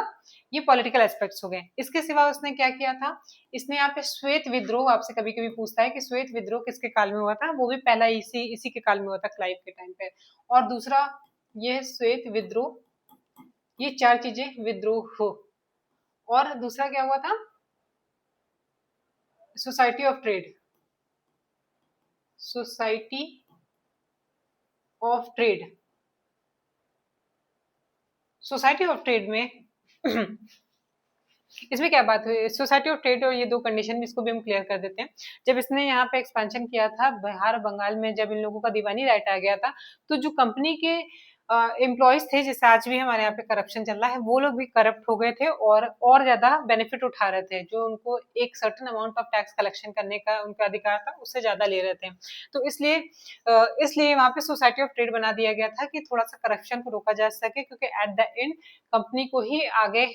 ये पॉलिटिकल एस्पेक्ट्स हो गए। इसके सिवा उसने क्या किया था? इसने यहाँ पे श्वेत विद्रोह, आपसे कभी कभी पूछता है कि श्वेत विद्रोह किसके काल में हुआ था, वो भी पहला इसी के काल में हुआ था, क्लाइव के टाइम पे। और दूसरा ये श्वेत विद्रोह, ये चार चीजें विद्रोह हो। और दूसरा क्या हुआ था? Society of trade, society of trade, society of trade में इसमें क्या बात हुई? सोसाइटी ऑफ ट्रेड और ये दो कंडीशन, इसको भी हम क्लियर कर देते हैं। जब इसने यहाँ पे एक्सपेंशन किया था बिहार बंगाल में, जब इन लोगों का दीवानी राइट आ गया था, तो जो कंपनी के एम्प्लॉयज थे, जैसे आज भी हमारे यहाँ पे करप्शन चल रहा है, वो लोग भी करप्ट हो गए थे और ज्यादा बेनिफिट उठा रहे थे। जो उनको एक certain amount of tax collection करने का उनका अधिकार था, उससे ज्यादा ले रहे थे। तो इसलिए वहां पे सोसाइटी ऑफ ट्रेड बना दिया गया था कि थोड़ा सा करप्शन को रोका जा सके, क्योंकि एट द एंड कंपनी को ही आगे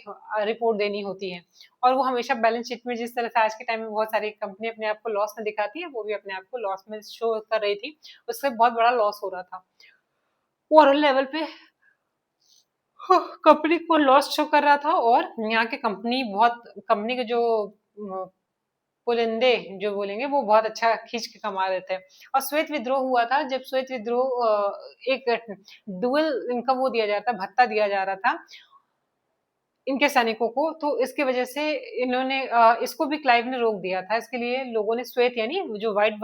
रिपोर्ट देनी होती है। और वो हमेशा बैलेंस शीट में, जिस तरह से आज के टाइम में बहुत सारी कंपनी अपने आप को लॉस में दिखाती है, वो भी अपने आप को लॉस में शो कर रही थी, उससे बहुत बड़ा लॉस हो रहा था ओवरऑल लेवल पे। कंपनी को लॉस शो कर रहा था और यहाँ के कंपनी के जो पुलिंदे जो बोलेंगे, वो बहुत अच्छा खींच के कमा रहे थे। और श्वेत विद्रोह हुआ था, जब श्वेत विद्रोह एक डुअल इनका वो दिया जा रहा था, भत्ता दिया जा रहा था इनके सैनिकों को, तो इसकी वजह से इन्होंने इसको भी क्लाइव ने रोक दिया था। इसके लिए लोगों ने श्वेत यानी जो white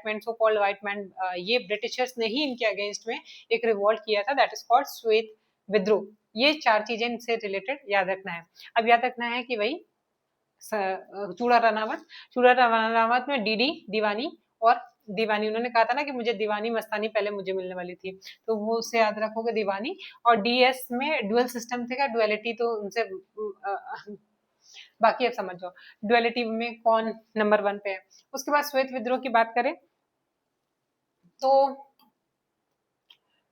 man, so called white man, ये ब्रिटिशर्स ने ही इनके अगेंस्ट में एक रिवॉल्ट किया था, दैट इज कॉल्ड श्वेत विद्रोह। ये चार चीजें इनसे रिलेटेड याद रखना है। अब याद रखना है कि भाई चूड़ा रानावत में डीडी दीवानी, और दीवानी उन्होंने कहा था ना कि मुझे दीवानी मस्तानी पहले मुझे मिलने वाली थी, तो वो उससे याद रखोगे दीवानी। और डीएस में डुअल सिस्टम थे, डुअलिटी तो उनसे बाकी अब समझ जाओ डुअलिटी में कौन नंबर 1 पे है। उसके बाद श्वेत विद्रोह की बात करें तो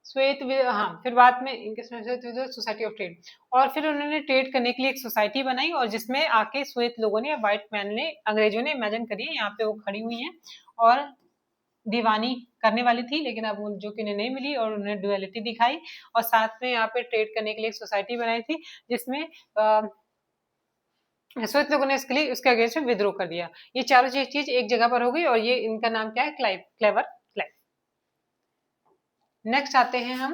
हाँ, फिर बाद में इनके सोसाइटी ऑफ ट्रेड, और फिर उन्होंने ट्रेड करने के लिए एक सोसाइटी बनाई, और जिसमें आके श्वेत लोगों ने, व्हाइट मैन ने, अंग्रेजों ने, इमेजिन करिए यहाँ पे वो खड़ी हुई हैं और दीवानी करने वाली थी, लेकिन अब जो कि उन्हें नहीं मिली, और उन्होंने डुअलिटी दिखाई, और साथ में यहाँ पे ट्रेड करने के लिए एक सोसाइटी बनाई थी, जिसमें श्वेत लोगों ने इसके लिए उसके अगेंस्ट में विद्रोह कर दिया। ये चारों चीज एक जगह पर हो गई, और ये इनका नाम क्या है? Clever Clive. नेक्स्ट आते हैं हम,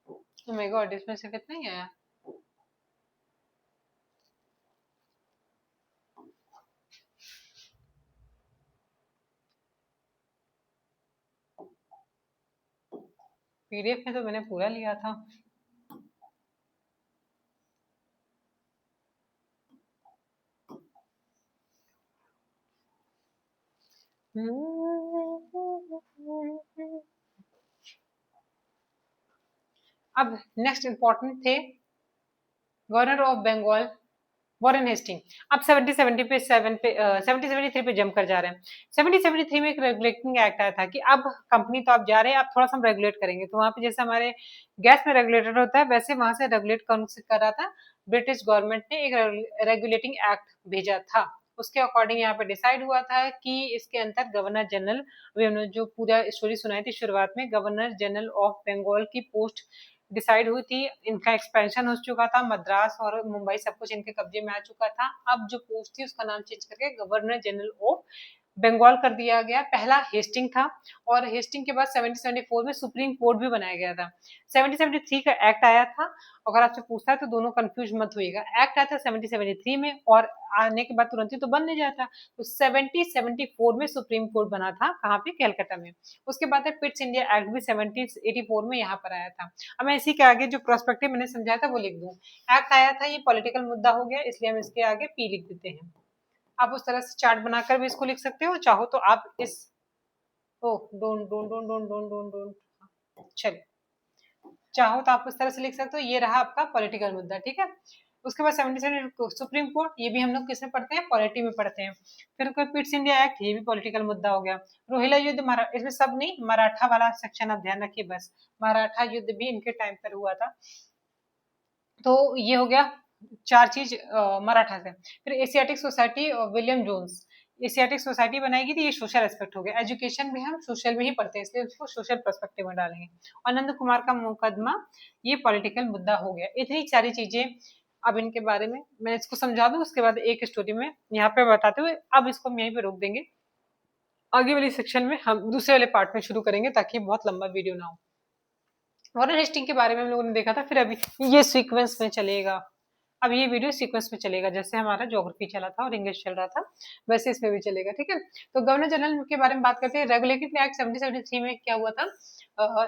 ओह माय गॉड, इसमें से कितना ही आया। पीडीएफ में तो मैंने पूरा लिया था। अब नेक्स्ट इंपॉर्टेंट थे governor of Bengal Warren Hasting. अब 70 पे 73 पे जंप कर जा रहे हैं। 73 में एक रेगुलेटिंग एक्ट आया था कि अब कंपनी तो आप जा रहे हैं, आप थोड़ा सा रेगुलेट करेंगे। तो वहां पे जैसे हमारे गैस में रेगुलेटर होता है, वैसे वहां से रेगुलेट कर रहा था। ब्रिटिश गवर्नमेंट ने एक रेगुलेटिंग एक्ट भेजा था। उसके अकॉर्डिंग यहाँ पे डिसाइड हुआ था कि इसके अंदर गवर्नर जनरल, अभी हमने जो पूरा स्टोरी सुनाई थी शुरुआत में, गवर्नर जनरल ऑफ बंगाल की पोस्ट डिसाइड हुई थी। इनका एक्सपेंशन हो चुका था, मद्रास और मुंबई सब कुछ इनके कब्जे में आ चुका था। अब जो पोस्ट थी उसका नाम चेंज करके गवर्नर जनरल ऑफ बंगाल कर दिया गया। पहला हेस्टिंग था, और हेस्टिंग के बाद 1774 में सुप्रीम कोर्ट भी बनाया गया था। 1773 का एक्ट आया था। अगर आपसे पूछता है तो दोनों कंफ्यूज मत होइएगा, एक्ट आया था 1773 में, और आने के बाद तुरंत ही तो बन नहीं जाता। तो 1774 में सुप्रीम कोर्ट बना था, कहाँ पे? कैलकाटा में। उसके बाद पिट्स इंडिया एक्ट भी 1784 में यहाँ पर आया था। अब मैं इसी के आगे जो प्रोस्पेक्टिव मैंने समझाया था वो लिख दूं। एक्ट आया था, ये पॉलिटिकल मुद्दा हो गया, इसलिए हम इसके आगे पी लिख देते हैं। आप उस तरह से चार्ट बनाकर भी इसको लिख सकते हो, चाहो तो आप इस, oh don't don't don't don't don't don't don't चलिए, चाहो तो आप उस तरह से लिख सकते हो। ये रहा आपका पॉलिटिकल मुद्दा, ठीक है। उसके बाद 77 सुप्रीम कोर्ट, ये भी हम लोग किसमें पढ़ते हैं? पॉलिटी में पढ़ते हैं। फिर कोई पिट्स इंडिया एक्ट, ये भी पॉलिटिकल मुद्दा हो गया। रोहिला युद्ध, इसमें सब नहीं, मराठा वाला सेक्शन आप ध्यान रखिए बस। मराठा युद्ध भी इनके टाइम पर हुआ था। तो ये हो गया चार चीज मराठा से। फिर Asiatic Society, William Jones, Asiatic Society बनाई गई थी। ये सोशल एस्पेक्ट हो गया। एजुकेशन भी हम सोशल में ही पढ़ते हैं, इसलिए उसको सोशल पर्सपेक्टिव में डालेंगे। और नंद कुमार का मुकदमा, ये पॉलिटिकल मुद्दा हो गया। इतनी सारी चीजें अब इनके बारे में मैं इसको समझा दूं, उसके बाद एक स्टोरी में यहाँ पे बताते हुए अब इसको हम यहीं पे रोक देंगे। आगे वाली सेक्शन में हम दूसरे वाले पार्ट में शुरू करेंगे, ताकि बहुत लंबा वीडियो ना हो। वॉरेन हेस्टिंग के बारे में हम लोगों ने देखा था। फिर अभी ये सीक्वेंस में चलेगा, अब ये वीडियो सीक्वेंस में चलेगा, जैसे हमारा ज्योग्राफी चला था और इंग्लिश चल रहा था, वैसे इसमें भी चलेगा, ठीक है। तो गवर्नर जनरल के बारे में बात करते हैं। रेगुलेटरी एक्ट 1773 में क्या हुआ था?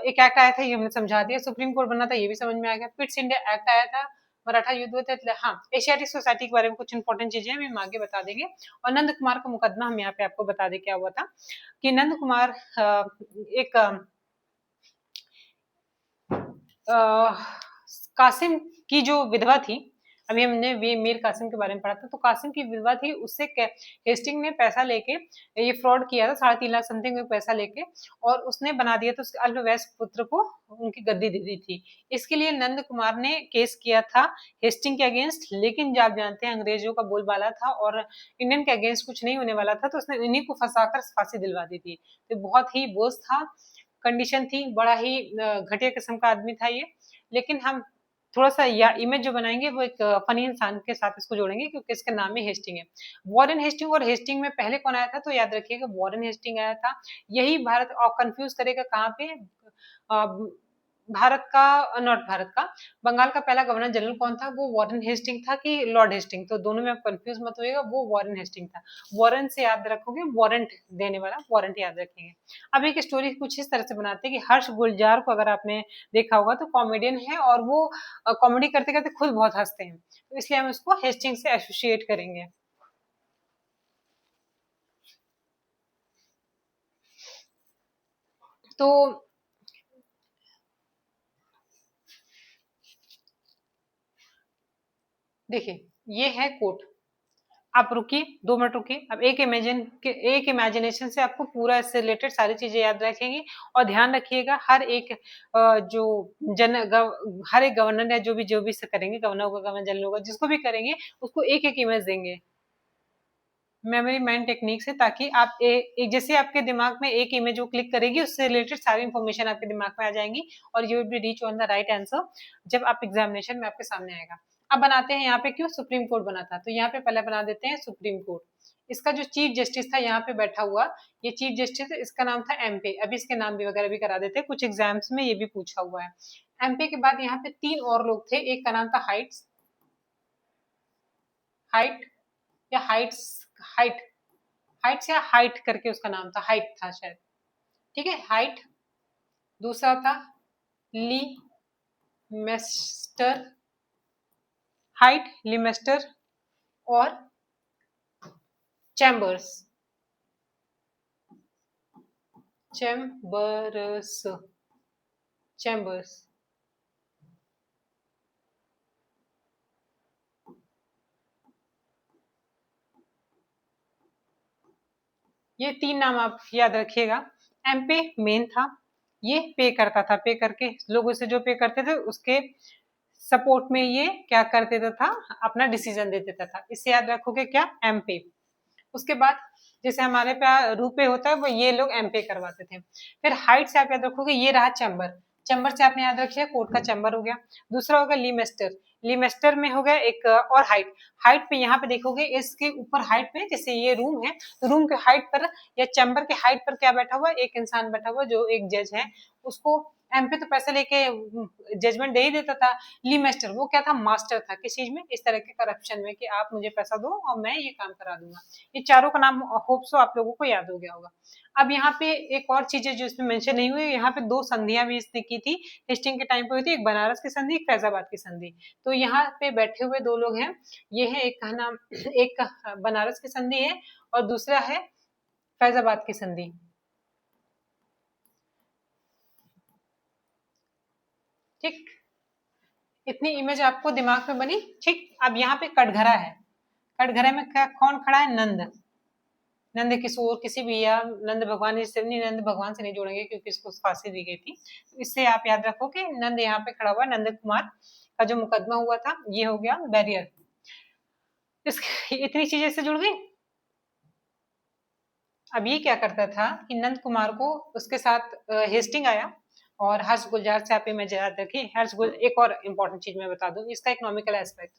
एक एक्ट आया था, ये हमने समझा दिया। सुप्रीम कोर्ट बना था, ये भी समझ में आ गया। पिट्स इंडिया एक्ट आया था, मराठा युद्ध हुए थे। हाँ, एशियाटिक सोसाइटी के बारे में कुछ इंपॉर्टेंट चीजें हम आगे बता देंगे। और नंद कुमार का मुकदमा हम यहाँ पे आपको बता दें क्या हुआ था। कि नंद कुमार एक कासिम की जो विधवा थी, अभी हमने मीर कासिम के बारे में पढ़ा था, तो कासिम की विधवा थी, उससे हेस्टिंग ने पैसा लेके ये फ्रॉड किया था, 3.5 लाख समथिंग में पैसा लेके, और उसने बना दिया था उसके अल्पवयस्क पुत्र को, उनकी गद्दी दे दी थी। इसके लिए नंद कुमार ने केस किया था हेस्टिंग के अगेंस्ट, लेकिन जब आप जानते हैं अंग्रेजों का बोलबाला था और इंडियन के अगेंस्ट कुछ नहीं होने वाला था, तो उसने इन्हीं को फंसाकर फांसी दिलवा दी थी। तो बहुत ही बोझ था, कंडीशन थी, बड़ा ही घटिया किस्म का आदमी था ये। लेकिन हम थोड़ा सा या इमेज जो बनाएंगे वो एक फनी इंसान के साथ इसको जोड़ेंगे, क्योंकि इसका नाम ही हेस्टिंग है। वॉरेन हेस्टिंग, और हेस्टिंग में पहले कौन आया था? तो याद रखिएगा वॉरेन हेस्टिंग आया था। यही भारत, और कंफ्यूज करेगा कहाँ पे? भारत का, नॉट भारत का, बंगाल का पहला गवर्नर जनरल कौन था? वो वॉरेन हेस्टिंग था कि लॉर्ड हेस्टिंग? तो दोनों में आप कंफ्यूज मत होइएगा, वो वॉरेन हेस्टिंग था। वॉरेन से याद रखोगे, वारंट देने वाला, वारंट याद रखेंगे। अब एक स्टोरी कुछ इस तरह से बनाते हैं कि हर्ष गुलजार को अगर आपने देखा होगा तो कॉमेडियन है, और वो कॉमेडी करते करते खुद बहुत हंसते हैं, तो इसलिए हम उसको हेस्टिंग से एसोसिएट करेंगे। तो देखिए, ये है कोट, आप रुकिए, 2 मिनट रुकिए। अब एक इमेजिनेशन से आपको पूरा इससे रिलेटेड सारी चीजें याद रखेंगी। और ध्यान रखिएगा, जो हर एक गवर्नर या जो भी से करेंगे, गवर्नर होगा, गवर्नर जनरल होगा, जिसको भी करेंगे उसको एक एक इमेज देंगे मेमोरी माइंड टेक्निक से, ताकि आप एक जैसे आपके दिमाग में एक इमेज वो क्लिक करेगी, उससे रिलेटेड सारी इंफॉर्मेशन आपके दिमाग में आ जाएंगी और you will be reach on the right answer जब आप एग्जामिनेशन में आपके सामने आएगा। अब बनाते हैं यहाँ पे, क्यों सुप्रीम कोर्ट बना था, तो यहाँ पे पहले बना देते हैं सुप्रीम कोर्ट। इसका जो चीफ जस्टिस था यहाँ पे बैठा हुआ, ये चीफ जस्टिस, इसका नाम था एमपे। अभी इसके नाम भी वगैरह भी करा देते हैं, कुछ एग्जाम्स में ये भी पूछा हुआ है। एमपे के बाद यहाँ पे 3 और लोग थे, एक का नाम था हाइट या हाइट हाइट्स या हाइट करके उसका नाम था, हाइट था शायद, ठीक है, हाइट। दूसरा था ली मेस्टर, हाइट, लिमेस्टर और चैम्बर्स, चैम्बर्स चैम्बर्स। ये 3 नाम आप याद रखिएगा। एमपे मेन था, ये पे करता था, पे करके लोगों से जो पे करते थे उसके सपोर्ट में ये क्या कर देता था, अपना डिसीजन दे देता था। इससे याद रखोगे क्या, एमपे। उसके बाद जैसे हमारे पे रुपए होता है, वो ये लोग एमपे करवाते थे। फिर हाइट से आप याद रखोगे, ये रहा चैम्बर, चैम्बर से आपने याद रखिए कोर्ट का चैम्बर हो गया। दूसरा होगा लीमेस्टर, लीमेस्टर में हो गया एक और हाइट, हाइट पे यहाँ पे देखोगे इसके ऊपर हाइट पे, जैसे ये रूम है तो रूम के हाइट पर या चैम्बर के हाइट पर क्या बैठा हुआ, एक इंसान बैठा हुआ जो एक जज है, उसको एमपी तो पैसे लेके जजमेंट दे ही देता था। ली मास्टर वो क्या था, मास्टर था किस चीज में, इस तरह के करप्शन में, कि आप मुझे पैसा दो और मैं ये काम करा दूंगा। ये चारों का नाम होप सो आप लोगों को याद हो गया होगा। अब यहाँ पे एक और चीज है जो इसमें मेंशन नहीं हुई, यहाँ पे 2 संधियां भी इसने की थी, टेस्टिंग के टाइम पे हुई थी, एक बनारस की संधि, एक फैजाबाद की संधि। तो यहाँ पे बैठे हुए 2 लोग हैं, ये है एक का नाम, एक का बनारस की संधि है और दूसरा है फैजाबाद की संधि। ठीक, इतनी इमेज आपको दिमाग में बनी। ठीक, अब यहाँ पे कटघरा है, कटघरे में क्या कौन खड़ा है, नंद, नंद किशोर किसी भी, या नंद भगवान, इससे नहीं, नंद भगवान से नहीं जोड़ेंगे क्योंकि इसको फांसी दी गई थी। इससे आप याद रखो कि नंद यहाँ पे खड़ा हुआ, नंद कुमार का जो मुकदमा हुआ था, ये हो गया बैरियर। इस इतनी चीजें से जुड़ गई। अब ये क्या करता था कि नंद कुमार को उसके साथ हेस्टिंग आया, और हर्ष गुलजार से आप इमेज याद रखिए। एक और इम्पोर्टेंट चीज मैं बता दूं, इसका इकोनॉमिकल एस्पेक्ट,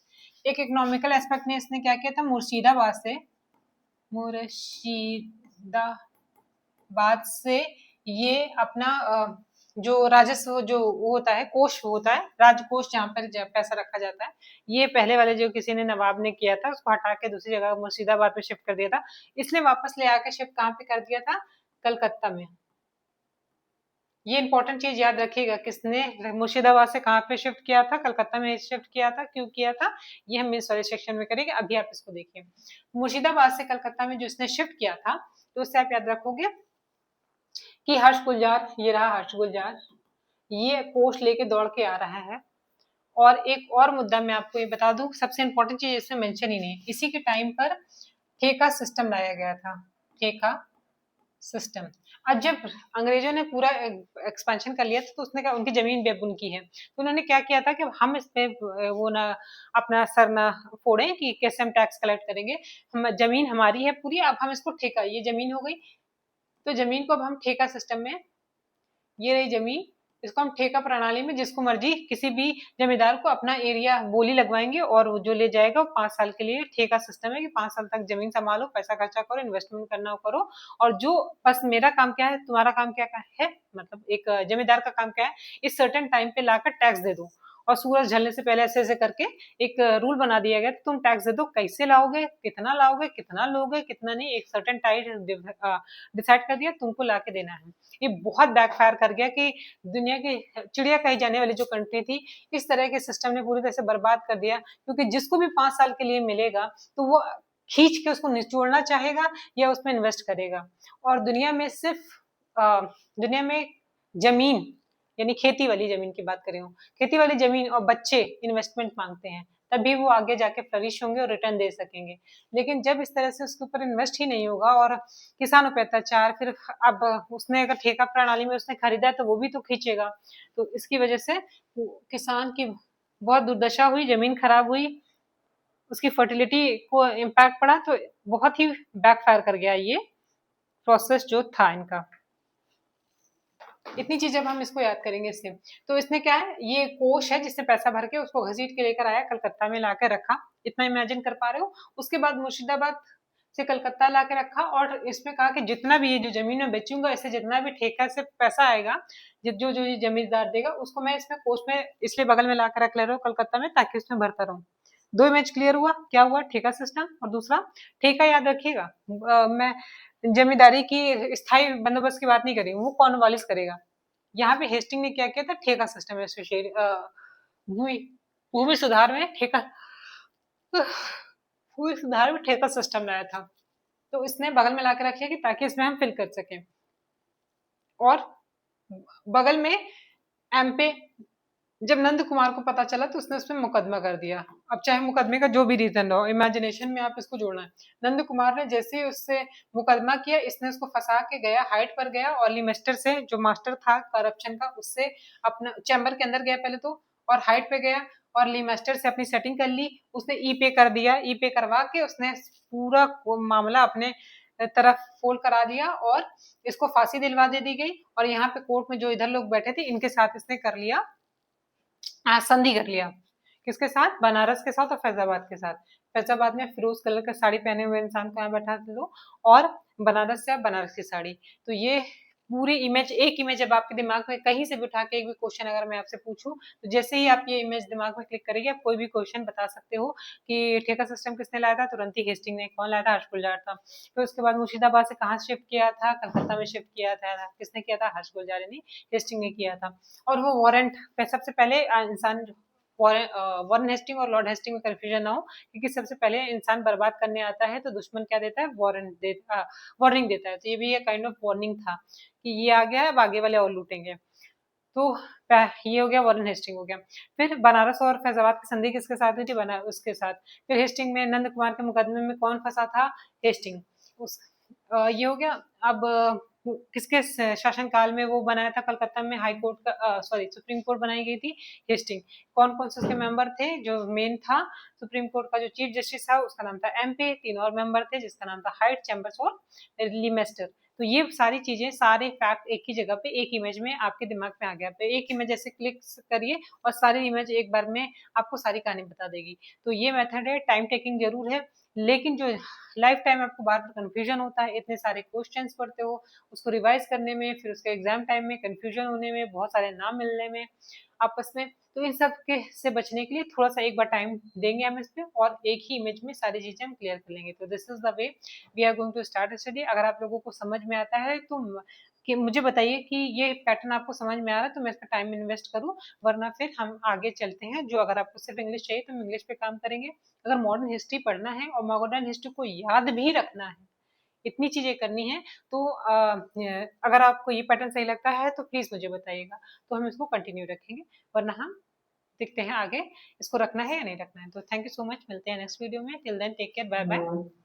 एक इकोनॉमिकल एस्पेक्ट में इसने क्या किया था, मुर्शिदाबाद से ये अपना जो राजस्व जो वो होता है, कोष होता है, राजकोष जहाँ पर पैसा रखा जाता है, ये पहले वाले जो किसी ने नवाब ने किया था उसको हटा के दूसरी जगह मुर्शिदाबाद में शिफ्ट कर दिया था। इसलिए वापस ले आके शिफ्ट कहाँ पे कर दिया था, कलकत्ता में। ये इंपॉर्टेंट चीज याद रखिएगा, किसने मुर्शिदाबाद से कहाँ पे शिफ्ट किया था, कलकत्ता में शिफ्ट किया था, क्यों किया था, ये हम इस वाले सेक्शन में करेंगे। अभी आप इसको देखिए, मुर्शिदाबाद से कलकत्ता में जो इसने शिफ्ट किया था, तो उससे आप याद रखोगे कि हर्ष गुलजार, ये रहा हर्ष गुलजार, ये पोस्ट लेके दौड़ के आ रहा है। और एक और मुद्दा मैं आपको ये बता दूं, सबसे इंपॉर्टेंट चीज इसमें मेंशन ही नहीं है, इसी के टाइम पर ठेका सिस्टम लाया गया था, ठेका सिस्टम। अब जब अंग्रेजों ने पूरा एक्सपेंशन कर लिया था, तो उसने कहा उनकी जमीन भी अब उनकी है, तो उन्होंने क्या किया था कि हम इस पे वो ना अपना सर ना फोड़े कि कैसे हम टैक्स कलेक्ट करेंगे, हम जमीन हमारी है पूरी, अब हम इसको ठेका, ये जमीन हो गई, तो जमीन को अब हम ठेका सिस्टम में, ये रही जमीन, इसको हम ठेका प्रणाली में जिसको मर्जी किसी भी जमींदार को अपना एरिया बोली लगवाएंगे, और वो जो ले जाएगा वो 5 साल के लिए, ठेका सिस्टम है कि 5 साल तक जमीन संभालो, पैसा खर्चा करो, इन्वेस्टमेंट करना हो करो, और जो बस मेरा काम क्या है, तुम्हारा काम क्या है, मतलब एक जमींदार का काम क्या है, इस सर्टेन टाइम पे लाकर टैक्स दे दो, और सूरज ढलने से पहले ऐसे ऐसे करके एक रूल बना दिया गया, तुम टैक्स दे दो, कैसे लाओगे, कितना लोगे कितना नहीं, एक सर्टेन टाइम डिसाइड कर दिया, तुमको ला के देना है। ये बहुत बैकफायर कर गया कि दुनिया की चिड़िया कही जाने वाली जो कंट्री थी, इस तरह के सिस्टम ने पूरी तरह से बर्बाद कर दिया, क्योंकि जिसको भी 5 साल के लिए मिलेगा तो वो खींच के उसको निचोड़ना चाहेगा या उसमें इन्वेस्ट करेगा। और दुनिया में सिर्फ दुनिया में जमीन, यानी खेती वाली जमीन की बात करें, खेती वाली जमीन और बच्चे इन्वेस्टमेंट मांगते हैं, तभी वो आगे जाके फ्लरिश होंगे और रिटर्न दे सकेंगे। लेकिन जब इस तरह से उसके ऊपर इन्वेस्ट ही नहीं होगा और किसानों पे अत्याचार, फिर अब उसने अगर ठेका प्रणाली में उसने खरीदा है तो वो भी तो खींचेगा। तो इसकी वजह से किसान की बहुत दुर्दशा हुई, जमीन खराब हुई, उसकी फर्टिलिटी को इम्पैक्ट पड़ा, तो बहुत ही बैकफायर कर गया ये प्रोसेस जो था इनका। इतनी चीजें अब हम इसको याद करेंगे इससे। तो इसने क्या है, ये कोष है जिसने पैसा भर के उसको घसीट के लेकर आया, कलकत्ता में लाकर रखा। इतना इमेजिन कर पा रहे हो। उसके बाद मुर्शिदाबाद से कलकत्ता ला के रखा और इसमें कहा कि जितना भी ये जो जमीन में बेचूंगा, इससे जितना भी ठेका से पैसा आएगा, जो जो ये जमींदार देगा उसको मैं इसमें कोष में इसलिए बगल में ला कर रख ले रहा हूँ कलकत्ता में, ताकि उसमें भरता रहूं। दो इमेज क्लियर हुआ। क्या हुआ? ठेका सिस्टम, और दूसरा ठेका याद रखिएगा, मैं जमींदारी की स्थायी बंदोबस्त की बात नहीं करी, वो कॉर्नवालिस करेगा। यहाँ पे हेस्टिंग ने क्या किया था? ठेका सिस्टम एसोसिएट भूमि भूमि सुधार में ठेका भूमि सुधार में ठेका सिस्टम लाया था। तो इसने बगल में लाकर रखिए कि ताकि इसमें हम फिल कर सकें। और बगल में एमपे, जब नंद कुमार को पता चला तो उसने उसमें मुकदमा कर दिया। अब चाहे मुकदमे का जो भी रीजन हो, इमेजिनेशन में आप इसको जोड़ना है। नंद कुमार ने जैसे ही उससे मुकदमा किया, इसने उसको फंसा के गया, हाइट पर गया, और लिमेस्टर से, जो मास्टर था करप्शन का, उससे अपना चैम्बर के अंदर गया पहले तो, और हाइट पे गया और लिमेस्टर से अपनी सेटिंग कर ली। उसने ई पे कर दिया, ई पे करवा के उसने पूरा मामला अपने तरफ फोल्ड करा दिया और इसको फांसी दिलवा दे दी गई। और यहाँ पे कोर्ट में जो इधर लोग बैठे थे, इनके साथ इसने कर लिया, संधि कर लिया। किसके साथ? बनारस के साथ और फैजाबाद के साथ। फैजाबाद में फिरोज कलर का साड़ी पहने हुए इंसान को यहाँ बैठा दो, और बनारस से आप बनारस की साड़ी। तो ये पूरी इमेज, एक इमेज अब आपके दिमाग में कहीं से भी उठा के एक भी क्वेश्चन अगर मैं आपसे पूछूं, तो जैसे ही आप ये इमेज दिमाग में क्लिक करेंगे, आप कोई भी क्वेश्चन बता सकते हो कि ठेका सिस्टम किसने लाया था? तुरंत ही हेस्टिंग ने। कौन लाया था? हर्ष गुलजार था। तो उसके बाद मुर्शिदाबाद से कहाँ शिफ्ट किया था? कलकत्ता में शिफ्ट किया था। किसने किया था? हर्ष गुलजार ने, हेस्टिंग ने किया था। और वो वारंट पे सबसे पहले इंसान, वारेन हेस्टिंग और लॉर्ड हेस्टिंग में कंफ्यूजन ना हो, क्योंकि सबसे पहले इंसान बर्बाद करने आता है तो दुश्मन क्या देता है? वार्निंग देता है। तो ये भी एक काइंड ऑफ वार्निंग था कि ये आ गया है, अब आगे वाले और लूटेंगे। तो ये हो गया, वारेन हेस्टिंग हो गया। फिर बनारस और फैजाबाद की संधि किसके साथ हुई थी? बना उसके साथ। फिर हेस्टिंग में नंद कुमार के मुकदमे में कौन फंसा था? हेस्टिंग। ये हो गया। अब किसके शासन काल में वो बनाया था कलकत्ता में हाई कोर्ट का, सॉरी, सुप्रीम कोर्ट बनाई गई थी? हेस्टिंग। कौन कौन से उसके मेंबर थे? जो मेन था सुप्रीम कोर्ट का, जो चीफ जस्टिस था, उसका नाम था एमपे। तीन और मेंबर थे जिसका नाम था हाइट, चैम्बर्स और लिमेस्टर। तो ये सारी चीजें, सारे फैक्ट एक ही जगह पे, एक इमेज में आपके दिमाग में आ गया। तो एक इमेज ऐसे क्लिक करिए और सारी इमेज एक बार में आपको सारी कहानी बता देगी। तो ये मेथड है, टाइम टेकिंग जरूर है, लेकिन जो लाइफ टाइम आपको बार बार कंफ्यूजन होता है, इतने सारे क्वेश्चंस पढ़ते हो, उसको रिवाइज करने में, फिर उसके एग्जाम टाइम में कंफ्यूजन होने में, बहुत सारे नाम मिलने में आपस में, तो इन सब के से बचने के लिए थोड़ा सा एक बार टाइम देंगे हम इस पे, और एक ही इमेज में सारी चीजें हम क्लियर कर लेंगे। तो this is the way we are going to start study. अगर आप लोगों को समझ में आता है तो कि मुझे बताइए कि ये पैटर्न आपको समझ में आ रहा है, तो मैं इस पर टाइम इन्वेस्ट करूं, वरना फिर हम आगे चलते हैं। जो अगर आपको सिर्फ इंग्लिश चाहिए तो हम इंग्लिश पे काम करेंगे। अगर मॉडर्न हिस्ट्री पढ़ना है और मॉडर्न हिस्ट्री को याद भी रखना है, इतनी चीजें करनी है, तो अगर आपको ये पैटर्न सही लगता है तो प्लीज मुझे बताइएगा, तो हम इसको कंटिन्यू रखेंगे। वरना हम देखते हैं आगे इसको रखना है या नहीं रखना है। तो थैंक यू सो मच, मिलते हैं नेक्स्ट वीडियो में। Till then take care, bye bye.